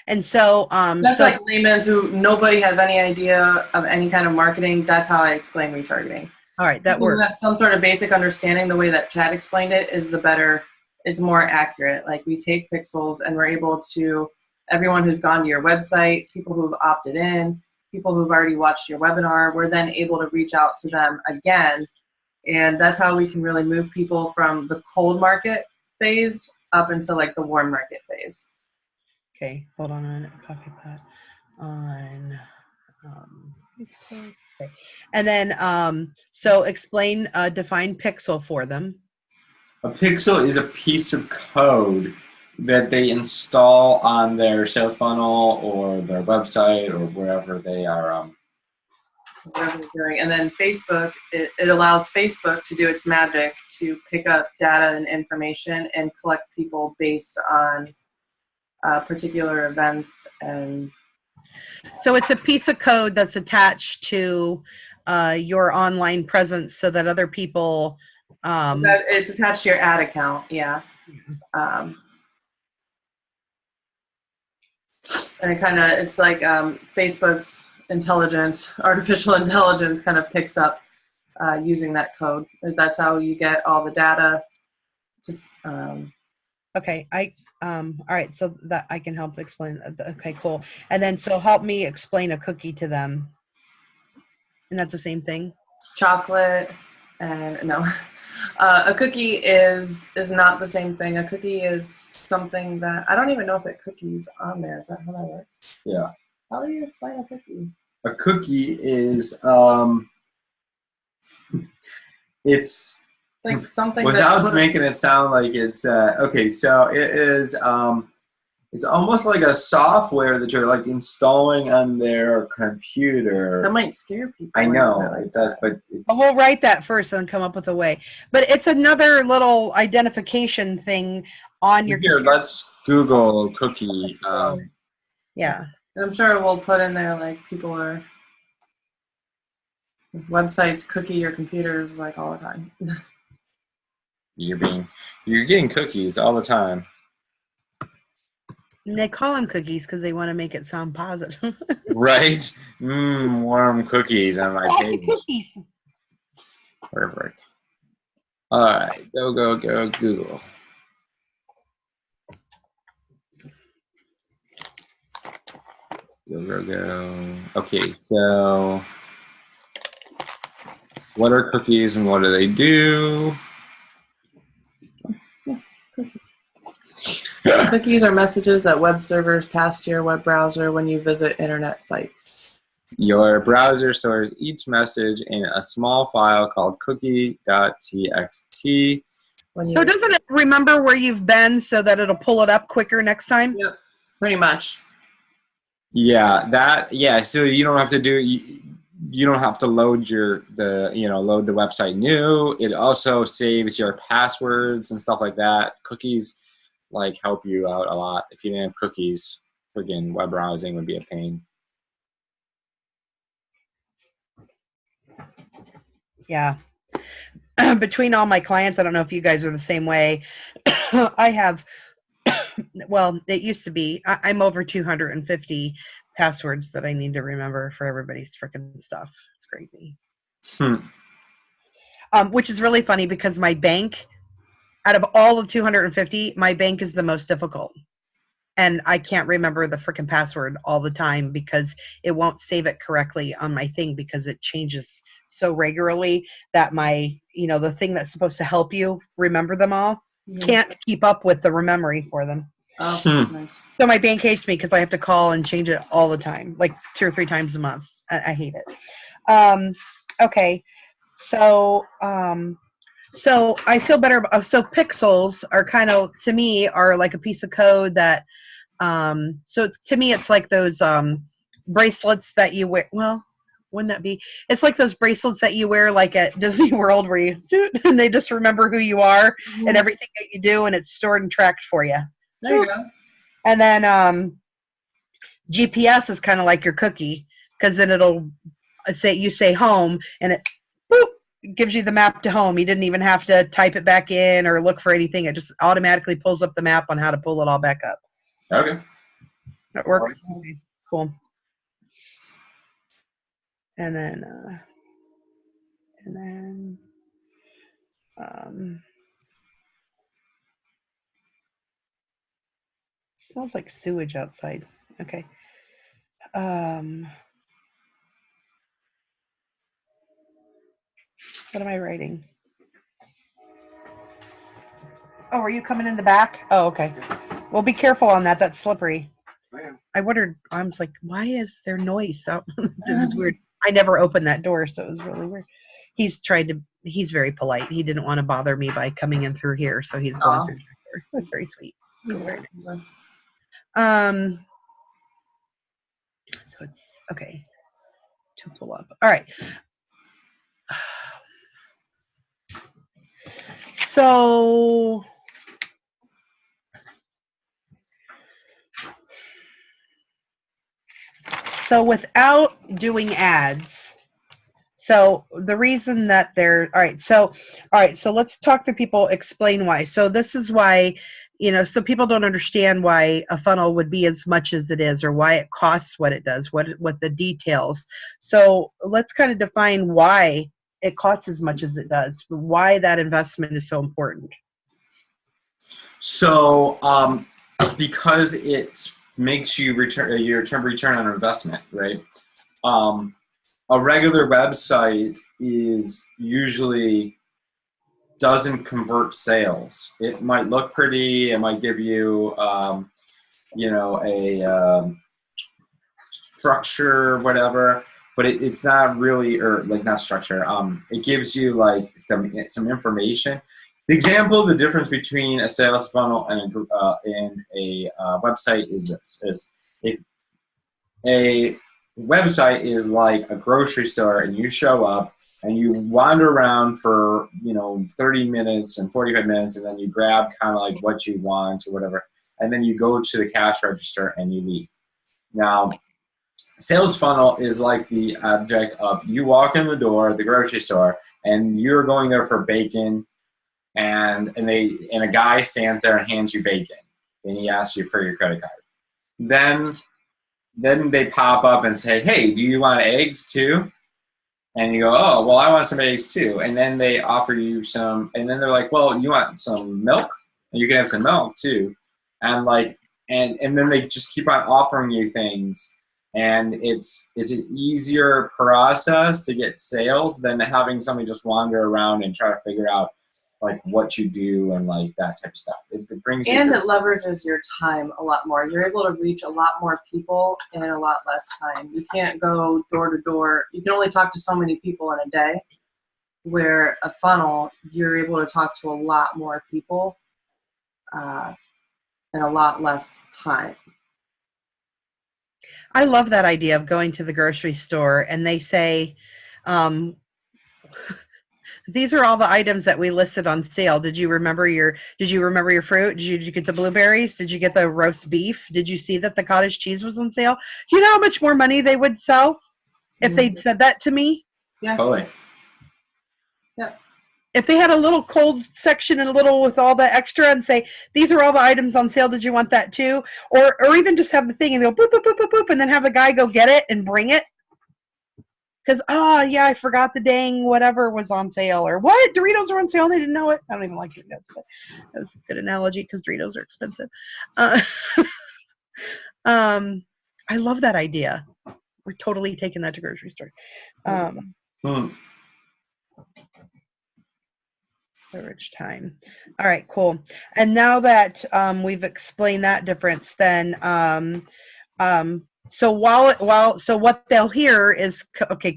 And so that's like layman's who nobody has any idea of any kind of marketing. That's how I explain retargeting. All right, that works. Have some sort of basic understanding. The way that Chad explained it is the better. It's more accurate. Like, we take pixels and we're able to, everyone who's gone to your website, people who've opted in, people who've already watched your webinar, we're then able to reach out to them again. And that's how we can really move people from the cold market phase up into like the warm market phase. Okay, hold on a minute. Coffee pot on Facebook. Okay. And then, so explain, define pixel for them. A pixel is a piece of code that they install on their sales funnel or their website or wherever they are. Whatever they're doing. And then Facebook, it allows Facebook to do its magic to pick up data and information and collect people based on particular events. And so it's a piece of code that's attached to your online presence so that other people it's attached to your ad account. Yeah. And it's like Facebook's intelligence, artificial intelligence kind of picks up using that code. That's how you get all the data. Just Okay, all right, so that I can help explain. Okay, cool. And then so help me explain a cookie to them. And that's the same thing. it's chocolate and no. A cookie is not the same thing. A cookie is something that I don't even know if it cookies on there. Is that how that works? Yeah. How do you explain a cookie? A cookie is it's Like something without making it sound like it's okay. So it is it's almost like a software that you're like installing on their computer. that might scare people. I know like it does, but But it's we'll write that first and then come up with a way. But it's another little identification thing on your here. computer. Let's Google cookie. Yeah. And I'm sure we'll put in there like people are websites cookie your computers like all the time. You're getting cookies all the time. And they call them cookies because they want to make it sound positive. Right? Warm cookies on my Lots of page. cookies. Perfect. All right, go Google. Go. Okay, so what are cookies and what do they do? Cookies are messages that web servers pass to your web browser when you visit internet sites. Your browser stores each message in a small file called cookie.txt. So doesn't it remember where you've been so that it'll pull it up quicker next time? Yep, pretty much. Yeah, so you don't have to do you don't have to load load the website new. It also saves your passwords and stuff like that. Cookies like help you out a lot. If you didn't have cookies, friggin' web browsing would be a pain. Yeah. Between all my clients, I don't know if you guys are the same way. I have, well, it used to be, I'm over 250 passwords that I need to remember for everybody's freaking stuff. It's crazy. Which is really funny because my bank, out of all of 250, my bank is the most difficult. And I can't remember the freaking password all the time because it won't save it correctly on my thing because it changes so regularly that my, the thing that's supposed to help you remember them all can't keep up with the memory for them. Oh, nice. So my bank hates me because I have to call and change it all the time, like 2 or 3 times a month. I hate it. Okay. So I feel better. So pixels are kind of, to me, are like a piece of code that, so it's, to me, it's like those bracelets that you wear. Well, wouldn't that be? It's like those bracelets that you wear like at Disney World where you do, and they just remember who you are and everything that you do, and it's stored and tracked for you. There you go. And then GPS is kind of like your cookie because then it'll say home and it gives you the map to home. You didn't even have to type it back in or look for anything. It just automatically pulls up the map on how to pull it all back up. Okay. That works. Okay, cool. And then smells like sewage outside. Okay. What am I writing? Oh, are you coming in the back? Oh, okay. Well, be careful on that. That's slippery. I wondered, I was like, why is there noise out? It was weird. I never opened that door, so it was really weird. He's very polite. He didn't want to bother me by coming in through here, so he's going through here. That's very sweet. He's very nice. So it's, okay. To pull up. All right. So without doing ads, so the reason that they're, all right, so let's talk to people, explain why. So this is why so people don't understand why a funnel would be as much as it is, or why it costs what it does, what the details. So let's kind of define why it costs as much as it does, why that investment is so important. So because it makes you return your return on investment, right? A regular website is usually doesn't convert sales. It might look pretty. It might give you, a structure, whatever, but it's not really, or like not structure. It gives you like some information. The example, the difference between a sales funnel and a website is this: is if a website is like a grocery store, and you show up and you wander around for 30 minutes and 45 minutes, and then you grab kind of like what you want or whatever, and then you go to the cash register and you leave. Now, sales funnel is like the object of you walk in the door at the grocery store and you're going there for bacon, and a guy stands there and hands you bacon, and he asks you for your credit card. Then they pop up and say, "Hey, do you want eggs too?" And you go, "Oh, well, I want some eggs too." And then they offer you some, and then they're like, "Well, you want some milk? And you can have some milk too." And and then they just keep on offering you things. And it's an easier process to get sales than having somebody just wander around and try to figure out like what you do and like that type of stuff. It brings and it leverages your time a lot more. You're able to reach a lot more people in a lot less time. You can't go door to door. You can only talk to so many people in a day. Where a funnel, you're able to talk to a lot more people in a lot less time. I love that idea of going to the grocery store and they say, these are all the items that we listed on sale. Did you remember your fruit? Did you get the blueberries? Did you get the roast beef? Did you see that the cottage cheese was on sale? Do you know how much more money they would sell if they'd said that to me? Yeah. Totally. Yeah. If they had a little cold section and a little with all the extra and say, these are all the items on sale, did you want that too? Or even just have the thing and they'll boop, boop, boop, boop, boop, and then have the guy go get it and bring it. Because, yeah, I forgot the dang whatever was on sale. Or what? Doritos are on sale and they didn't know it. I don't even like Doritos, but that's a good analogy because Doritos are expensive. I love that idea. We're totally taking that to grocery store. Storage time. All right, cool. And now that we've explained that difference, then so so what they'll hear is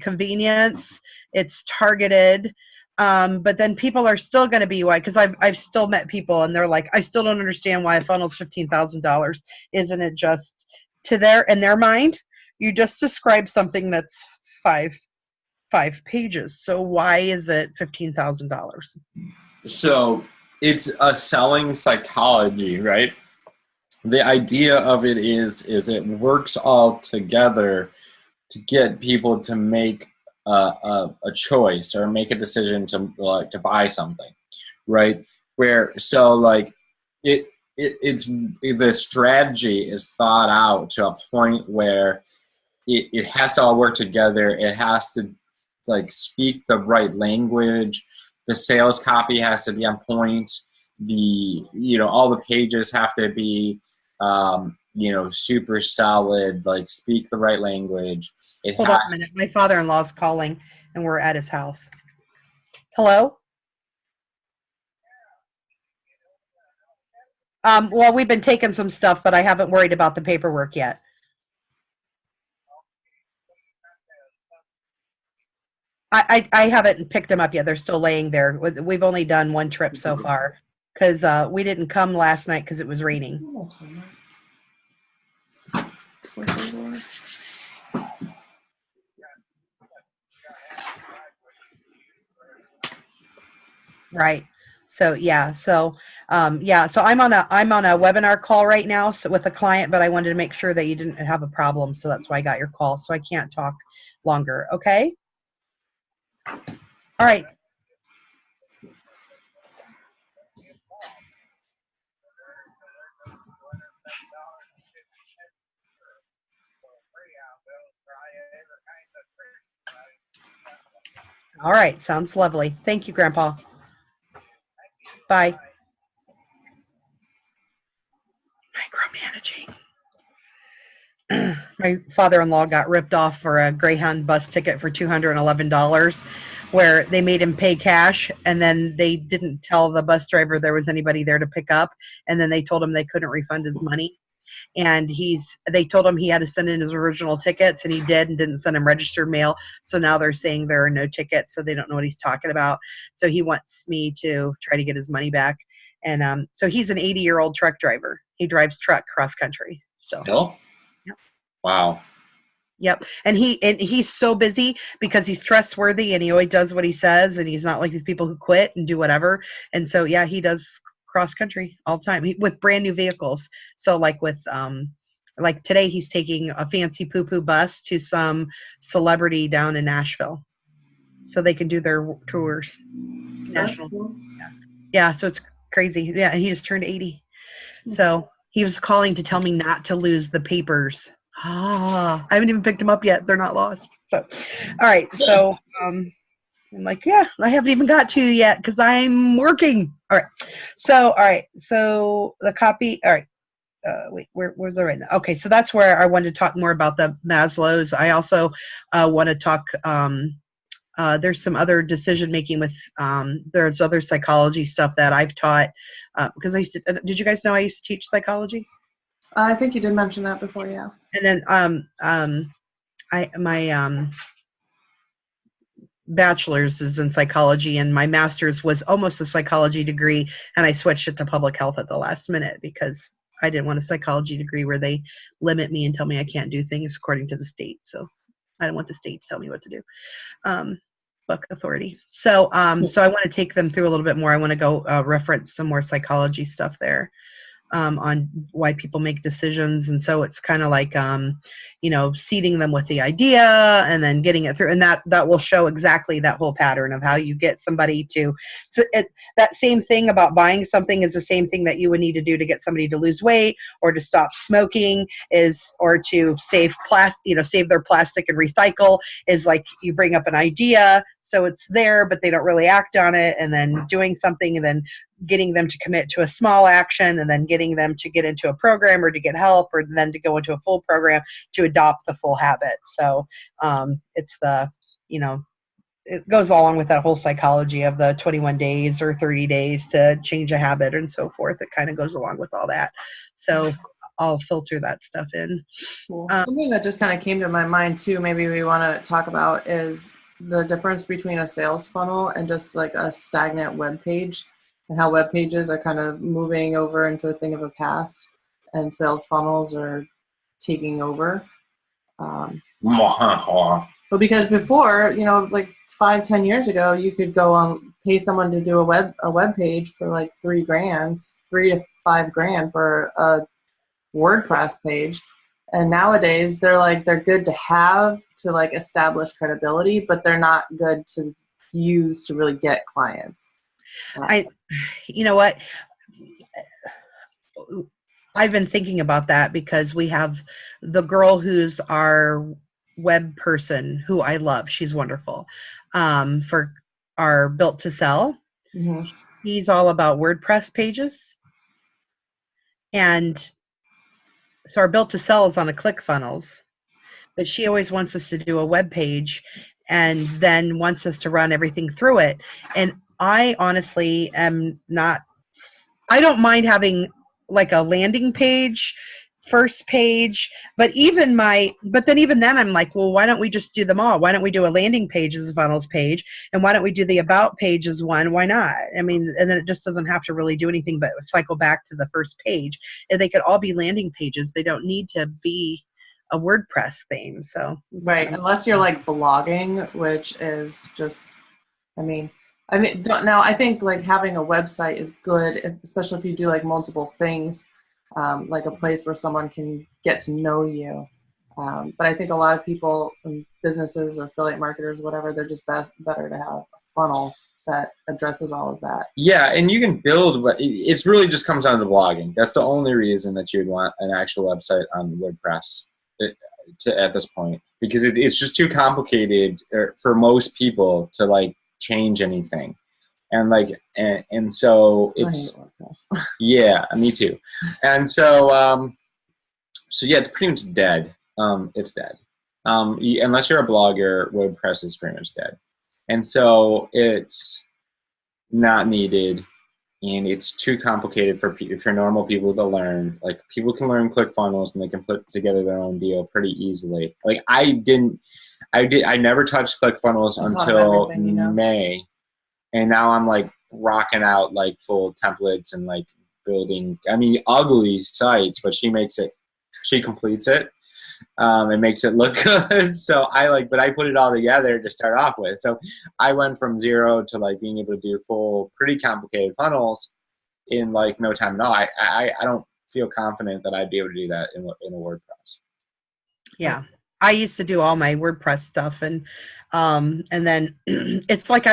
convenience. It's targeted, but then people are still going to be why, because I've still met people and they're like, I still don't understand why a funnel's $15,000. Isn't it just in their mind? You just described something that's five pages. So why is it $15,000? So it's a selling psychology, right? The idea of it is it works all together to get people to make a choice or make a decision to buy something, right? It's the strategy is thought out to a point where it has to all work together. It has to like speak the right language. The sales copy has to be on point. All the pages have to be super solid, like speak the right language. Hold on a minute. My father-in-law's calling and we're at his house. Hello? Well, we've been taking some stuff, but I haven't worried about the paperwork yet. I haven't picked them up yet. They're still laying there. We've only done one trip so far because we didn't come last night because it was raining. Right. So yeah. So So I'm on a webinar call right now with a client, but I wanted to make sure that you didn't have a problem, so that's why I got your call. So I can't talk longer. Okay. All right. All right. Sounds lovely. Thank you, Grandpa. Bye. Micromanaging. My father-in-law got ripped off for a Greyhound bus ticket for $211, where they made him pay cash, and then they didn't tell the bus driver there was anybody there to pick up, and then they told him they couldn't refund his money. And they told him he had to send in his original tickets, and he did, and didn't send him registered mail. So now they're saying there are no tickets, so they don't know what he's talking about. So he wants me to try to get his money back. And so he's an 80-year-old truck driver. He drives truck cross country. So. Still? Yep. Wow. Yep. And he's so busy because he's trustworthy and he always does what he says, and he's not like these people who quit and do whatever. And so, yeah, he does cross country all the time with brand new vehicles. So like like today he's taking a fancy poo-poo bus to some celebrity down in Nashville so they can do their tours. National. Cool. Yeah. So it's crazy. Yeah. And he just turned 80. So he was calling to tell me not to lose the papers. I haven't even picked them up yet. They're not lost. So, all right. So, I'm like, yeah, I haven't even got to you yet because I'm working. All right. So, all right. So the copy. All right. Wait, where's it right now? Okay. So that's where I wanted to talk more about the Maslow's. I also want to talk. There's some other decision making with. There's other psychology stuff that I've taught because I used to. Did you guys know I used to teach psychology? I think you did mention that before, yeah. And then my bachelor's is in psychology, and my master's was almost a psychology degree, and I switched it to public health at the last minute because I didn't want a psychology degree where they limit me and tell me I can't do things according to the state. So I don't want the state to tell me what to do. Book authority. So so I want to take them through a little bit more. I want to go reference some more psychology stuff there. On why people make decisions. And so it's kind of like, seeding them with the idea and then getting it through. And that will show exactly that whole pattern of how you get somebody to, that same thing about buying something is the same thing that you would need to do to get somebody to lose weight or to stop smoking or to save save their plastic and recycle is like you bring up an idea. So it's there, but they don't really act on it, and then doing something and then getting them to commit to a small action and then getting them to get into a program or to get help or then to go into a full program to adopt the full habit. So it's it goes along with that whole psychology of the 21 days or 30 days to change a habit and so forth. It kind of goes along with all that. So I'll filter that stuff in. Cool. Something that just kind of came to my mind too, maybe we want to talk about is the difference between a sales funnel and just like a stagnant web page, and how web pages are kind of moving over into a thing of the past and sales funnels are taking over. But because before, like 5-10 years ago, you could go on, pay someone to do a web page for like $3,000, $3 to $5,000 for a WordPress page. And nowadays they're good to have to like establish credibility, but they're not good to use to really get clients. You know what? I've been thinking about that because we have the girl who's our web person who I love. She's wonderful. For our Built to Sell. Mm-hmm. He's all about WordPress pages. And so our Built to Sell is on a ClickFunnels, but she always wants us to do a web page and then wants us to run everything through it. And I honestly am not, I don't mind having like a landing page, first page, but even then I'm like, well, why don't we just do them all? Why don't we do a landing page as a funnels page? And why don't we do the about page as one? Why not? I mean, and then it just doesn't have to really do anything but cycle back to the first page. And they could all be landing pages. They don't need to be a WordPress theme. So right, unless you're like blogging, which is just, now I think like having a website is good, especially if you do like multiple things. Like a place where someone can get to know you. But I think a lot of people, businesses or affiliate marketers, whatever, they're just better to have a funnel that addresses all of that. Yeah, and you can build, but it really just comes down to blogging. That's the only reason that you'd want an actual website on WordPress at this point. because it's just too complicated for most people to like change anything. And like, and so it's, yeah, me too. And so, so yeah, it's pretty much dead. It's dead. Unless you're a blogger, WordPress is pretty much dead. And so it's not needed, and it's too complicated for normal people to learn. Like, people can learn ClickFunnels and they can put together their own deal pretty easily. Like, I never touched ClickFunnels until May. And now I'm like rocking out like full templates and like building, I mean, ugly sites, but she completes it. It makes it look good. So but I put it all together to start off with. So I went from 0 to like being able to do full, pretty complicated funnels in like no time at all. I don't feel confident that I'd be able to do that in a WordPress. Yeah. I used to do all my WordPress stuff, and then it's like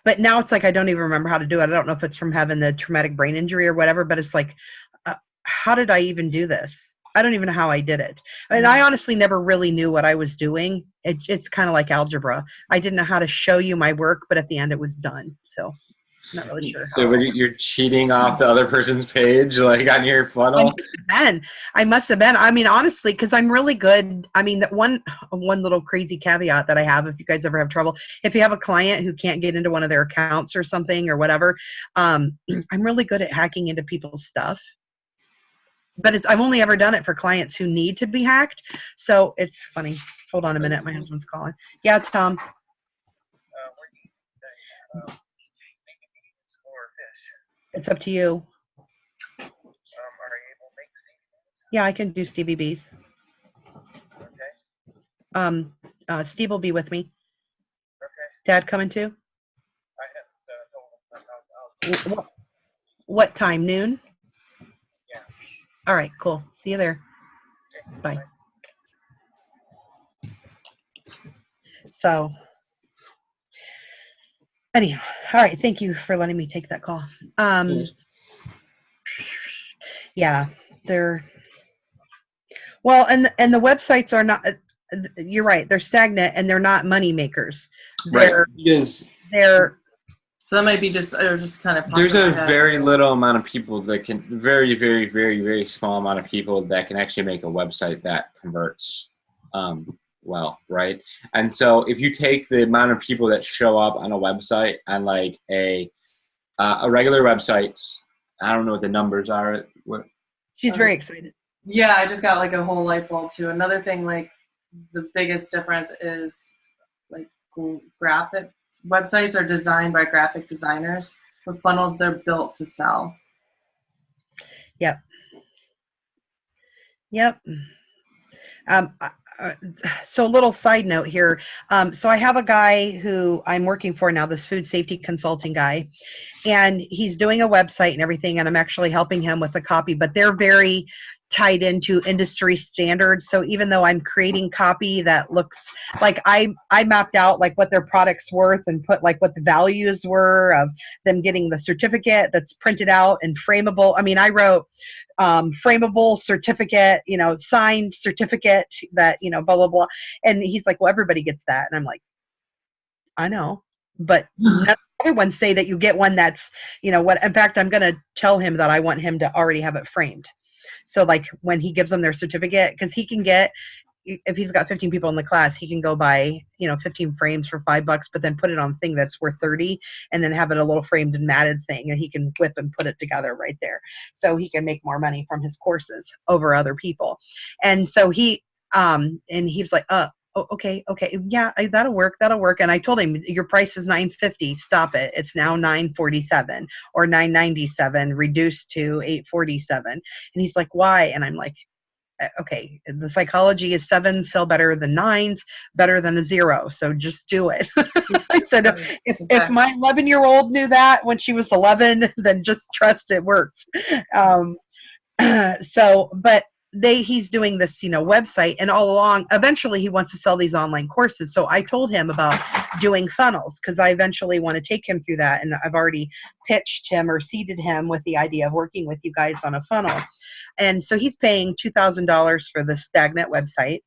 but now it's like I don't even remember how to do it. I don't know if it's from having the traumatic brain injury or whatever, but it's like, how did I even do this? I don't even know how I did it. And I honestly never really knew what I was doing. It's kind of like algebra. I didn't know how to show you my work, but at the end it was done. So I'm not really sure. So you're cheating off the other person's page, like on your funnel? I must have been. I mean, honestly, because I'm really good. I mean, that one little crazy caveat that I have, if you guys ever have trouble, if you have a client who can't get into one of their accounts or something or whatever, I'm really good at hacking into people's stuff. But I've only ever done it for clients who need to be hacked. So it's funny. Hold on a minute. My husband's calling. Yeah, Tom. It's up to you. Are you able to make Stevie? Yeah, I can do Stevie B's. Okay. Steve will be with me. Okay. Dad coming too? I have what time? Noon? Yeah. All right, cool. See you there. Okay. Bye. So, anyhow, all right. Thank you for letting me take that call. Yeah, they're well, and the websites are not. You're right. They're stagnant and they're not money makers. They're so that might be just kind of. There's a very little amount of people that can, very, very, very, very small amount of people that can actually make a website that converts well, right? And so if you take the amount of people that show up on a website, on like a regular website, I don't know what the numbers are. She's very excited. Yeah, I just got like a whole light bulb too. Another thing, like the biggest difference is like graphic websites are designed by graphic designers. With funnels, they're built to sell. Yep. So a little side note here. So I have a guy who I'm working for now, this food safety consulting guy, and he's doing a website and everything, and I'm actually helping him with the copy, but they're very tied into industry standards. So even though I'm creating copy that looks like I mapped out like what their product's worth and put like what the values were of them getting the certificate that's printed out and frameable. I mean, I wrote frameable certificate, signed certificate that, blah, blah, blah. And he's like, well, everybody gets that. And I'm like, I know, but none of the other ones say that you get one that's, what. In fact, I'm going to tell him that I want him to already have it framed. So like when he gives them their certificate, because he can get, if he's got 15 people in the class, he can go buy, 15 frames for $5, but then put it on a thing that's worth 30 and then have it a little framed and matted thing, and he can whip and put it together right there. So he can make more money from his courses over other people. And so he was like, okay, yeah, that'll work. And I told him, your price is $950. Stop it. It's now $947 or $997, reduced to $847. And he's like, why? And I'm like, okay, the psychology is 7 sell better than 9s, better than a 0. So just do it. I said, if my 11-year-old knew that when she was 11, then just trust it works. But he's doing this, website, and all along, eventually he wants to sell these online courses. So I told him about doing funnels, because I eventually want to take him through that. And I've already pitched him or seeded him with the idea of working with you guys on a funnel. And so he's paying $2,000 for the stagnant website.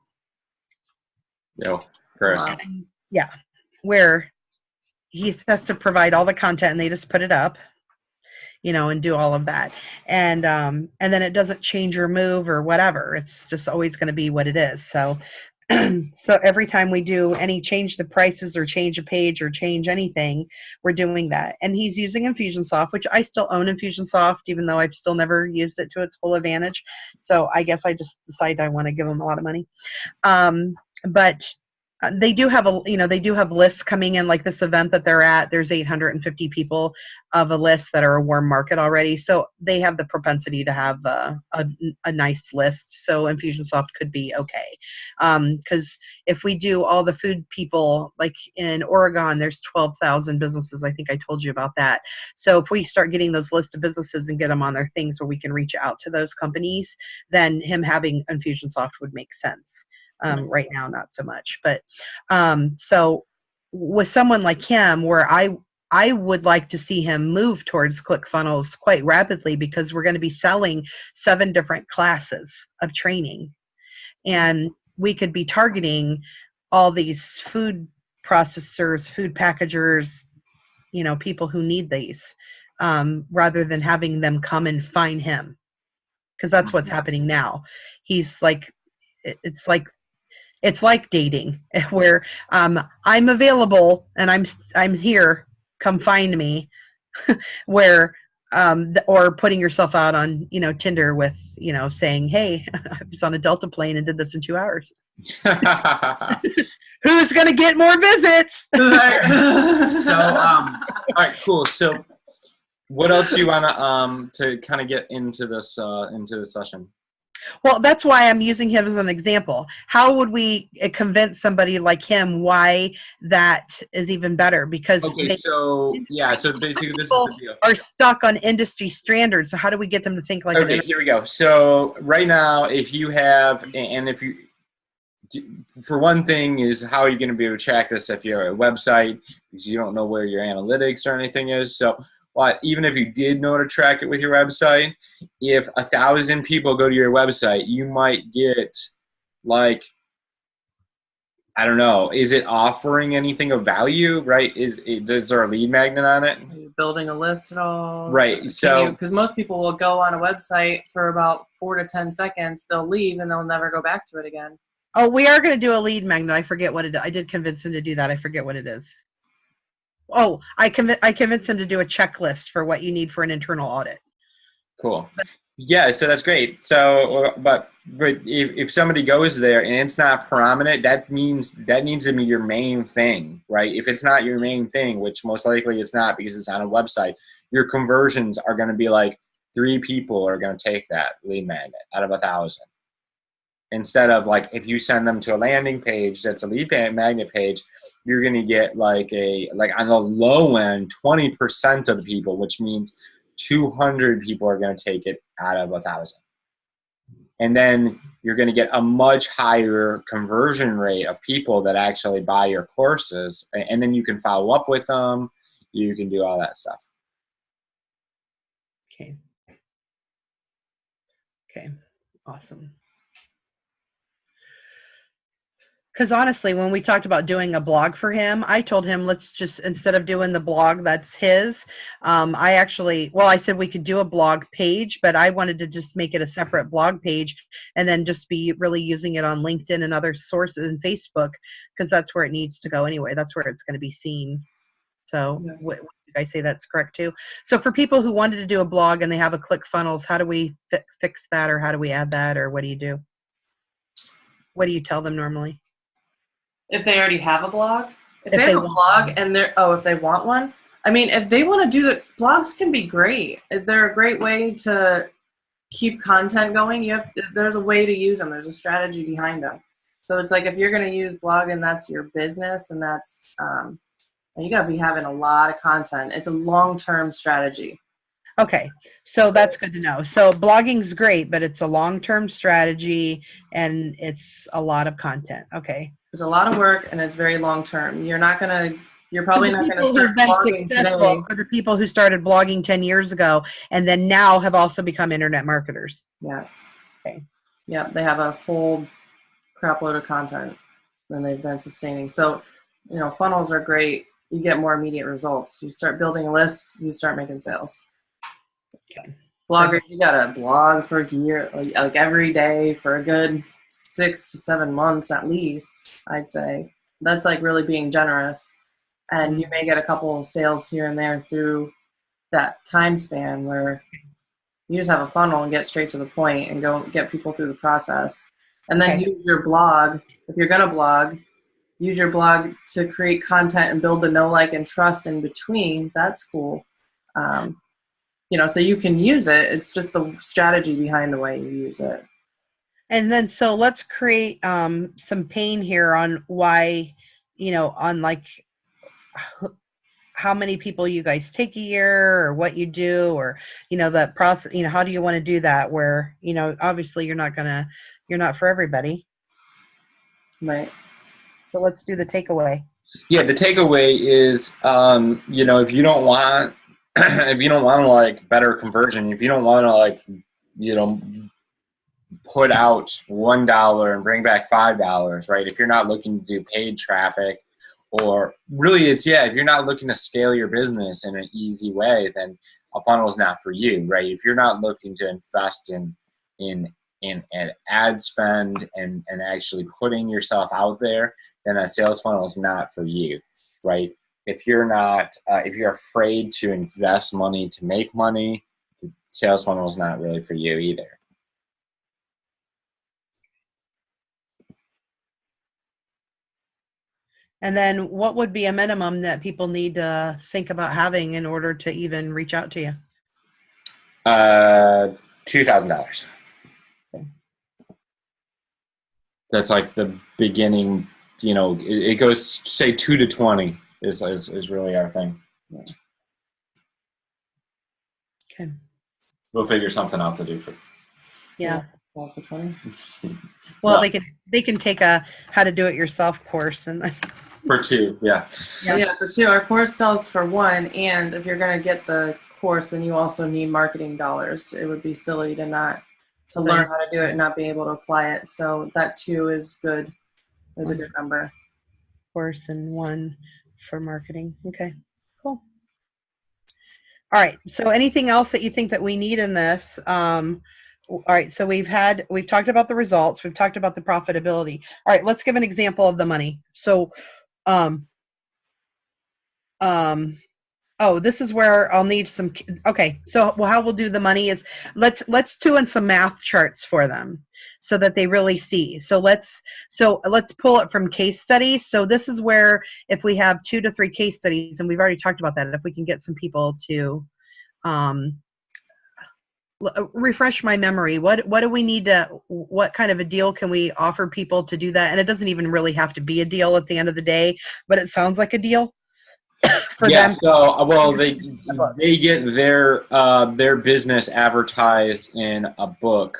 No, gross. Wow. Yeah, where he has to provide all the content and they just put it up, and do all of that. And then it doesn't change or move or whatever. It's just always going to be what it is. So so every time we do any change the prices or change a page or change anything, we're doing that. And he's using Infusionsoft, which I still own Infusionsoft, even though I've still never used it to its full advantage. So I guess I just decided I want to give him a lot of money. But they do have they do have lists coming in, like this event that they're at. There's 850 people of a list that are a warm market already. So they have the propensity to have a nice list. So Infusionsoft could be okay. Because if we do all the food people, like in Oregon, there's 12,000 businesses. I think I told you about that. So if we start getting those lists of businesses and get them on their things where we can reach out to those companies, then him having Infusionsoft would make sense. Right now, not so much. But so with someone like him, where I would like to see him move towards ClickFunnels quite rapidly, because we're going to be selling 7 different classes of training. And we could be targeting all these food processors, food packagers, people who need these, rather than having them come and find him. Because that's what's happening now. He's like, it's like dating, where I'm available and I'm here, come find me, where or putting yourself out on Tinder with saying, hey, I was on a Delta plane and did this in 2 hours. Who's gonna get more visits? So all right, cool. So what else do you want to kind of get into this session? Well, that's why I'm using him as an example. How would we convince somebody like him why that is even better? Because so basically this is the deal. Are stuck on industry standards. So how do we get them to think like here we go. So right now, for one thing is, how are you going to be able to track this if you're a website, because you don't know where your analytics or anything is. So but even if you did know to track it with your website, if 1,000 people go to your website, you might get, like, I don't know, is it offering anything of value, right? Is there a lead magnet on it? Are you building a list at all? Right. So, because most people will go on a website for about 4 to 10 seconds, they'll leave and they'll never go back to it again. Oh, we are going to do a lead magnet. I forget what it is. I did convince him to do that. I forget what it is. Oh, I convinced him to do a checklist for what you need for an internal audit. Cool. Yeah, so that's great. So, but if somebody goes there and it's not prominent, that needs to be your main thing, right? If it's not your main thing, which most likely it's not because it's on a website, your conversions are going to be like 3 people are going to take that lead magnet out of 1,000. Instead of, like, if you send them to a landing page that's a lead magnet page, you're going to get like on the low end, 20% of the people, which means 200 people are going to take it out of 1,000. And then you're going to get a much higher conversion rate of people that actually buy your courses. And then you can follow up with them. You can do all that stuff. Okay. Awesome. Because honestly, when we talked about doing a blog for him, I told him, let's just, instead of doing the blog that's his, I said we could do a blog page, but I wanted to just make it a separate blog page and then just be really using it on LinkedIn and other sources and Facebook, because that's where it needs to go anyway. That's where it's going to be seen. So yeah. What did I say that's correct too? So for people who wanted to do a blog and they have a ClickFunnels, how do we fix that, or how do we add that, or what do you do? What do you tell them normally? If they already have a blog, if they have a blog and if they want one, I mean, if they want to do that, blogs can be great. They're a great way to keep content going. There's a way to use them. There's a strategy behind them. So it's like, if you're going to use blogging, that's your business, and that's you got to be having a lot of content. It's a long-term strategy. Okay, so that's good to know. So blogging's great, but it's a long-term strategy and it's a lot of content. Okay. It's a lot of work and it's very long-term. You're probably not going to start blogging today. For the people who started blogging 10 years ago and then now have also become internet marketers. Yes. Okay. Yep, they have a whole crap load of content. and they've been sustaining. So, funnels are great. You get more immediate results. You start building lists, you start making sales. Okay. Bloggers, you gotta blog for a year, like every day for a good 6 to 7 months at least, I'd say. That's like really being generous. And you may get a couple of sales here and there through that time span where you just have a funnel and get straight to the point and go get people through the process. And then use your blog. If you're going to blog, use your blog to create content and build the know, like, and trust in between. That's cool. So you can use it. It's just the strategy behind the way you use it. And then, so let's create some pain here on why, on like how many people you guys take a year, or what you do, or, that process, how do you want to do that where, obviously you're not for everybody. Right. So let's do the takeaway. Yeah, the takeaway is, if you don't want, like better conversion, if you don't want to like, put out $1 and bring back $5, right? If you're not looking to do paid traffic, or really if you're not looking to scale your business in an easy way, then a funnel is not for you, right? If you're not looking to invest in an ad spend and actually putting yourself out there, then a sales funnel is not for you, right? If you're not, if you're afraid to invest money to make money, the sales funnel is not really for you either. And then what would be a minimum that people need to think about having in order to even reach out to you? $2,000. Okay. That's like the beginning, it goes, say 2 to 20 is really our thing. Yeah. Okay. We'll figure something out to do for. Yeah. For 20. Well, they can take a how to do it yourself course and for 2, yeah. Yeah, for 2. Our course sells for 1, and if you're going to get the course, then you also need marketing dollars. It would be silly to learn how to do it and not be able to apply it. So that 2 is good. Is a good number. Course and 1 for marketing. Okay, cool. All right. So anything else that you think that we need in this? All right. So we've talked about the results. We've talked about the profitability. All right. Let's give an example of the money. So, oh, this is where I'll need some. Okay. So how we'll do the money is let's do in some math charts for them so that they really see. So let's pull it from case studies. So this is where if we have 2 to 3 case studies, and we've already talked about that, if we can get some people to refresh my memory, what do we need to, what kind of a deal can we offer people to do that? And it doesn't even really have to be a deal at the end of the day, but it sounds like a deal for them. So they get their business advertised in a book.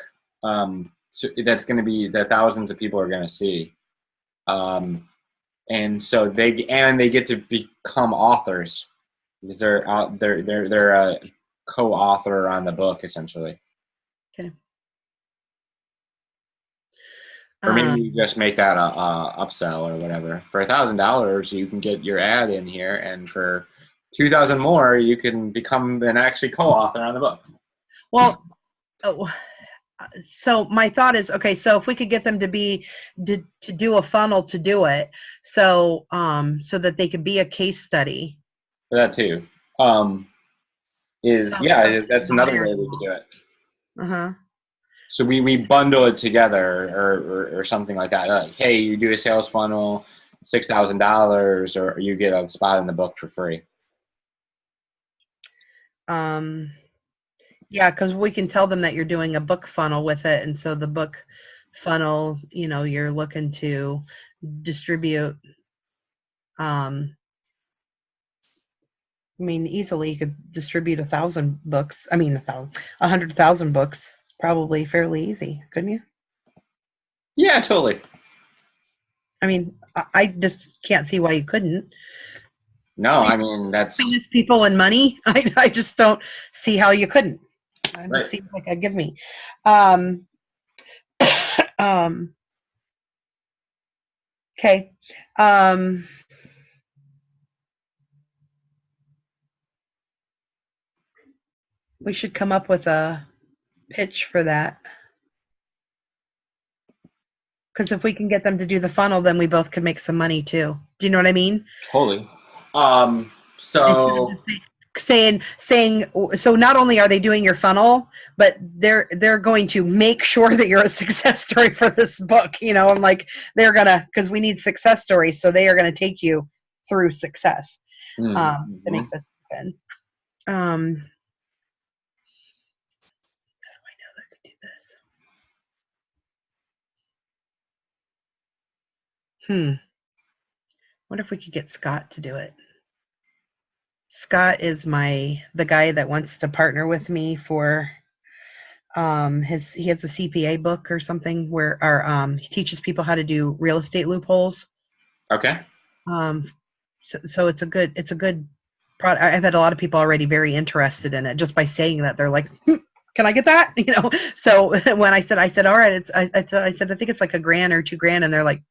So that's going to be that thousands of people are going to see, and so they get to become authors because they're a co-author on the book essentially. Okay. Or maybe you just make that a upsell or whatever. For $1,000, you can get your ad in here, and for $2,000 more, you can become an actually co-author on the book. Well. So my thought is, okay, so if we could get them to do a funnel to do it, so that they could be a case study. For that too. That's another way we could do it. Uh-huh. So we bundle it together or something like that. Like, hey, you do a sales funnel, $6,000, or you get a spot in the book for free. Yeah, because we can tell them that you're doing a book funnel with it, and so the book funnel, you're looking to distribute. Easily you could distribute 1,000 books. 100,000 books, probably fairly easy, couldn't you? Yeah, totally. I just can't see why you couldn't. No, that's people and money. I just don't see how you couldn't. It just seems like a give me. Okay. We should come up with a pitch for that. Because if we can get them to do the funnel, then we both could make some money too. Do you know what I mean? Totally. Instead of So just saying so not only are they doing your funnel, but they're going to make sure that you're a success story for this book. I'm like, they're gonna, because we need success stories, so they are gonna take you through success to make this happen. How do I know that I could do this? What if we could get Scott to do it? Scott is the guy that wants to partner with me for he has a CPA book or something where he teaches people how to do real estate loopholes. okay. So it's a good product. I've had a lot of people already very interested in it just by saying that. They're like, can I get that? So when I said all right, I said I think it's like $1,000 or $2,000, and they're like,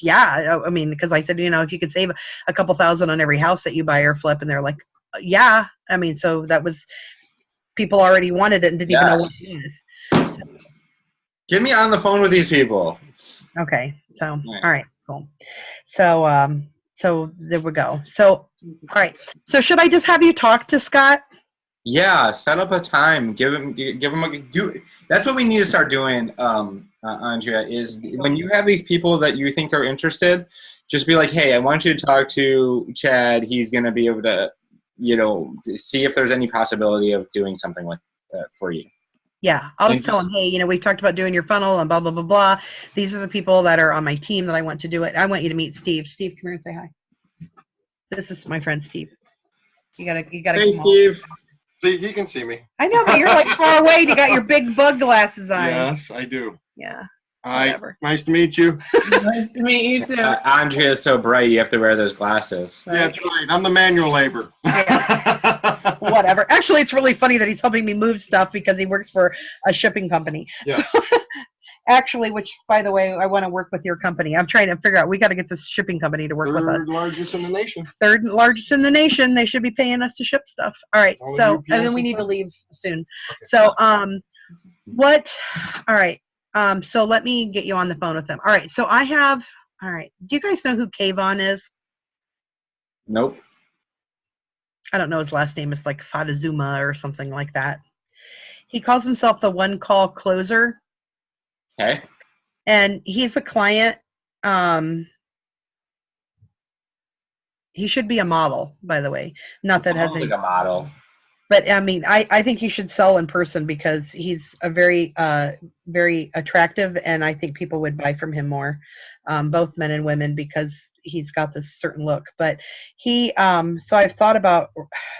yeah. I mean, because I said, if you could save a couple thousand on every house that you buy or flip, and they're like, yeah. I mean, so that was, people already wanted it and didn't even know what it was. So, get me on the phone with these people. Okay. So, all right, cool. So, so there we go. So, all right. So should I just have you talk to Scott? Yeah, set up a time. Give him that's what we need to start doing, Andrea, is when you have these people that you think are interested, just be like, hey, I want you to talk to Chad. He's going to be able to, see if there's any possibility of doing something with for you. Yeah, I'll just tell him, hey, we talked about doing your funnel and blah, blah, blah, blah. These are the people that are on my team that I want to do it. I want you to meet Steve. Steve, come here and say hi. This is my friend Steve. You gotta Hey, Steve. See, he can see me. I know, but you're like far away. You got your big bug glasses on. Yes, I do. Yeah. Hi. Whatever. Nice to meet you. Nice to meet you too. Andrea's so bright, you have to wear those glasses. Right. Yeah, that's right. I'm the manual labor. Yeah. Whatever. Actually, it's really funny that he's helping me move stuff because he works for a shipping company. Yeah. So, actually, which, by the way, I want to work with your company. I'm trying to figure out, we got to get this shipping company to work with us. Third largest in the nation. Third largest in the nation. They should be paying us to ship stuff. All right. Oh, So, UPS and then we and need to stuff? leave soon. Okay. So, all right. So let me get you on the phone with them. All right. So all right. Do you guys know who Kayvon is? Nope. I don't know his last name. It's like Fadazuma or something like that. He calls himself the one call closer. Okay. And he's a client. He should be a model, by the way. Not that has like a model. But I mean, I think he should sell in person because he's a very, very attractive, and I think people would buy from him more, both men and women, because he's got this certain look. But so I've thought about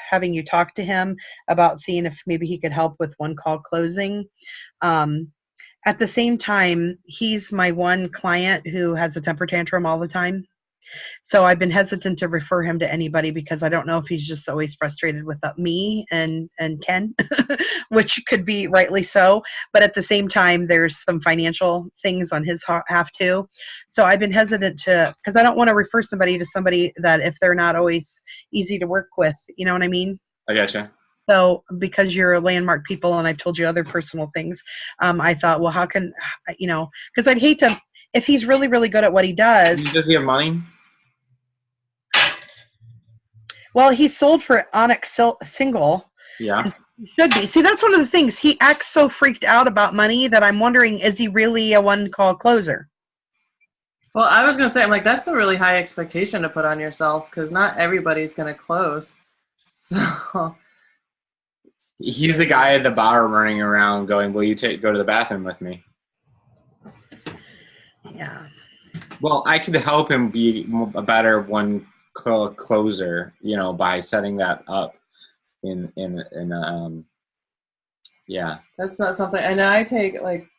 having you talk to him about seeing if maybe he could help with one call closing. At the same time, he's my one client who has a temper tantrum all the time. So I've been hesitant to refer him to anybody because I don't know if he's just always frustrated with me and Ken, which could be rightly so. But at the same time, there's some financial things on his half too. So I've been hesitant because I don't want to refer somebody to somebody that if they're not always easy to work with, you know what I mean? I gotcha. So because you're a landmark people and I've told you other personal things, I thought, well, how can, because I'd hate to, if he's really, really good at what he does. Does he have money? Well, he sold for Onyx single. Yeah. He should be. See, that's one of the things. He acts so freaked out about money that I'm wondering, is he really a one-call closer? Well, I was going to say, I'm like, that's a really high expectation to put on yourself because not everybody's going to close. So he's the guy at the bar running around going, will you go to the bathroom with me? Yeah. Well, I could help him be a better one closer, by setting that up yeah. That's not something, and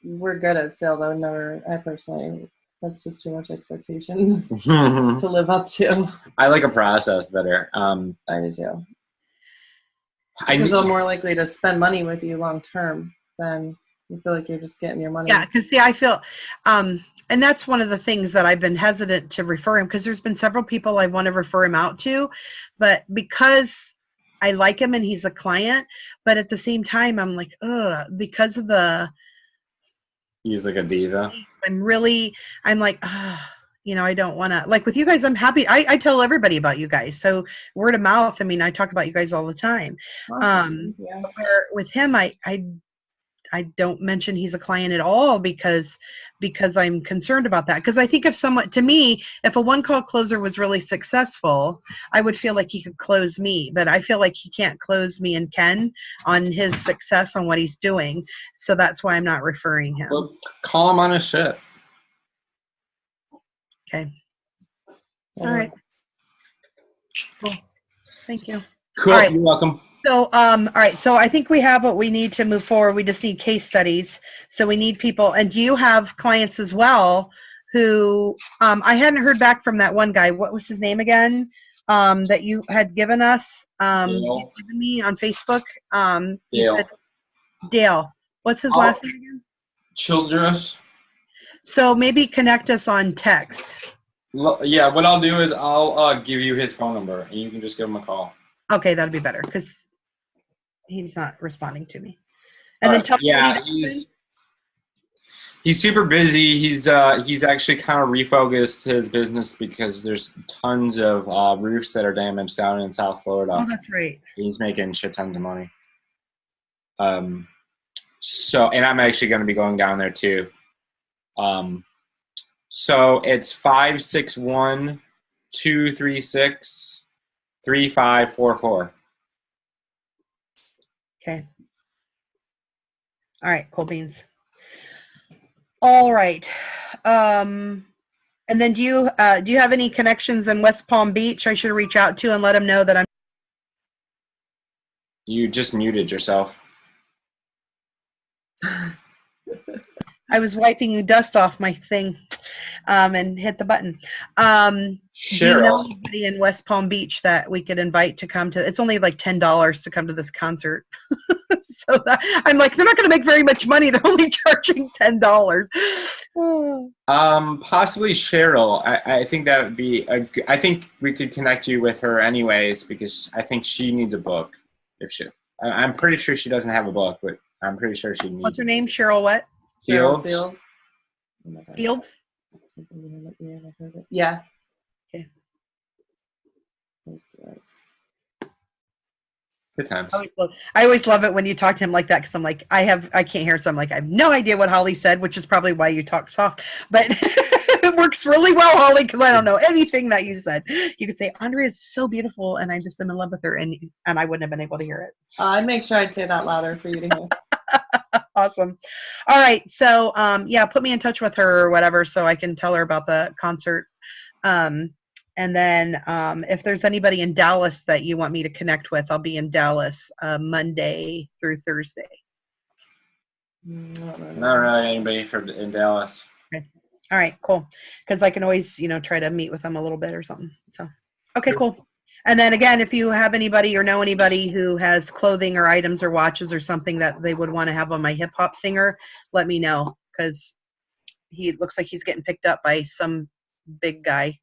we're good at sales. I personally, that's just too much expectation to live up to. I like a process better. I do too. Because they're more likely to spend money with you long term than You feel like you're just getting your money. Yeah, because see, I feel, and that's one of the things that I've been hesitant to refer him, because there's been several people I want to refer him out to, but because I like him and he's a client, but at the same time, I'm like, ugh, because of the, He's like a diva. I'm like, I don't want to, like with you guys, I'm happy. I tell everybody about you guys. So word of mouth, I mean, I talk about you guys all the time. Awesome. Yeah. Where with him, I don't mention he's a client at all because I'm concerned about that. Because I think if a one-call closer was really successful, I would feel like he could close me. But I feel like he can't close me and Ken on his success on what he's doing. So that's why I'm not referring him. Well, call him on his shit. Okay. All right. Cool. Thank you. Cool. All right. You're welcome. So, all right. So I think we have what we need to move forward. We just need case studies. So we need people. And do you have clients as well who, I hadn't heard back from that one guy. What was his name again? That you had given us, Dale. given me on Facebook. You Dale. said Dale. What's his last name again? Childress. So maybe connect us on text. Yeah, what I'll do is I'll give you his phone number, and you can just give him a call. Okay, that'd be better because he's not responding to me. And then tell me yeah, what he does. he's super busy. He's actually kind of refocused his business because there's tons of roofs that are damaged down in South Florida. Oh, that's right. He's making shit tons of money. So, and I'm actually going to be going down there too. So it's 561-236-3544. Okay. All right, cool beans. All right. And then do you have any connections in West Palm Beach I should reach out to and let them know that I'm You just muted yourself. I was wiping the dust off my thing and hit the button. Do you know Cheryl. anybody in West Palm Beach that we could invite to come to? It's only like $10 to come to this concert. So I'm like, they're not going to make very much money. They're only charging $10. Possibly Cheryl. I think that would be I think we could connect you with her anyways because I think she needs a book. I'm pretty sure she doesn't have a book, but I'm pretty sure she needs. What's her name? Cheryl what? Fields. Fields. Oh my God. Fields? Yeah. Okay. Good times. I always love it when you talk to him like that because I'm like, I can't hear, so I'm like, I have no idea what Holly said, which is probably why you talk soft. But it works really well, Holly, because I don't know anything that you said. You could say, Andrea is so beautiful, and I just am in love with her, and I wouldn't have been able to hear it. I'd make sure I'd say that louder for you to hear. Awesome. All right. So, yeah, put me in touch with her or whatever so I can tell her about the concert. And then if there's anybody in Dallas that you want me to connect with, I'll be in Dallas Monday through Thursday. Not really anybody in Dallas. Okay. All right, cool. Because I can always, try to meet with them a little bit or something. So, okay, cool. And then again, if you have anybody or know anybody who has clothing or items or watches or something that they would want to have on my hip hop singer, let me know because he looks like he's getting picked up by some big guy.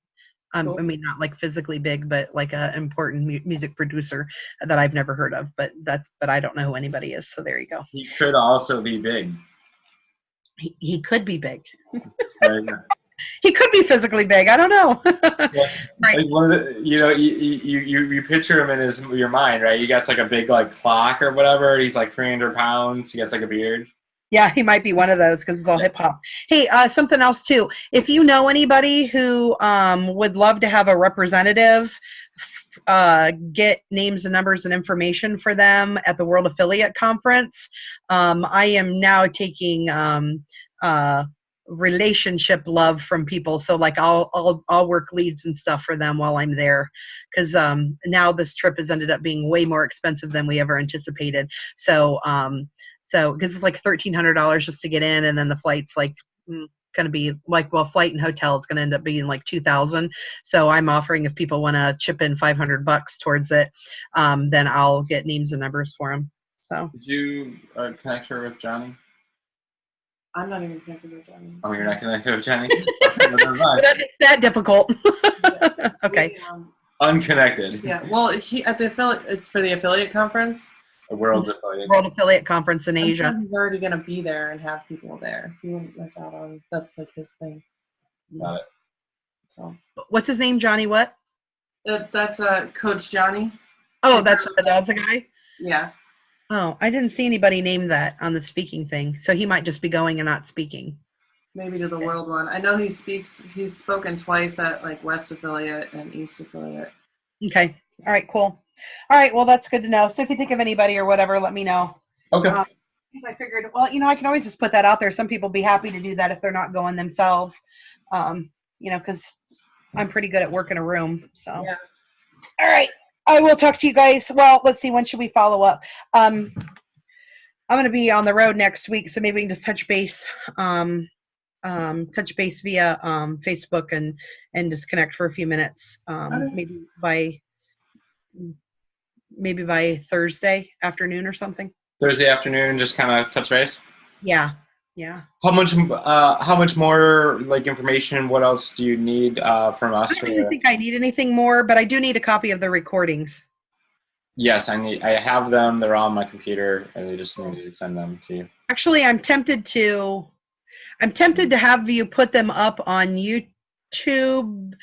Cool. I mean, not like physically big, but like an important music producer that I've never heard of. But I don't know who anybody is. So there you go. He could also be big. He could be big. Right? He could be physically big. I don't know. Yeah. Right. Like one of the, you picture him in your mind, right? He got like a big like clock or whatever. He's like 300 pounds. He gets like a beard. Yeah, he might be one of those because it's all hip hop. Hey, something else too. If you know anybody who would love to have a representative, get names and numbers and information for them at the World Affiliate Conference. I am now taking relationship love from people, so like I'll work leads and stuff for them while I'm there, because now this trip has ended up being way more expensive than we ever anticipated. So because it's like $1,300 just to get in, and then the flight's like going to be like, well, flight and hotel is going to end up being like $2,000. So I'm offering if people want to chip in $500 towards it, then I'll get names and numbers for them. So Did you connect her with Johnny? I'm not even connected with Johnny. Oh, you're not connected with Jenny? Never mind. It's that difficult. Okay. We, Unconnected. yeah. Well, he at the affiliate. It's for the affiliate conference. A world affiliate. World Affiliate Conference in I'm Asia. sure he's already gonna be there and have people there. He wouldn't miss out on. That's like his thing. Got it. So What's his name? Johnny what? that's Coach Johnny. Oh, that's the guy? Yeah. Oh, I didn't see anybody named that on the speaking thing. So he might just be going and not speaking. Maybe to the world one. I know he speaks. He's spoken twice at like West Affiliate and East Affiliate. Okay. All right, cool. All right, well, that's good to know. So if you think of anybody or whatever, let me know. Okay. Because I figured, well, I can always just put that out there. Some people be happy to do that if they're not going themselves, because I'm pretty good at working a room. So, Yeah. All right. I will talk to you guys. Well, let's see. When should we follow up? I'm going to be on the road next week, so maybe we can just touch base via Facebook and just connect for a few minutes. Okay. Maybe by Thursday afternoon or something. Thursday afternoon, just kind of touch base. Yeah. How much more like information? What else do you need from us? I don't really think I need anything more, but I do need a copy of the recordings. Yes, I have them. They're on my computer, and I just need to send them to you. Actually, I'm tempted to have you put them up on YouTube,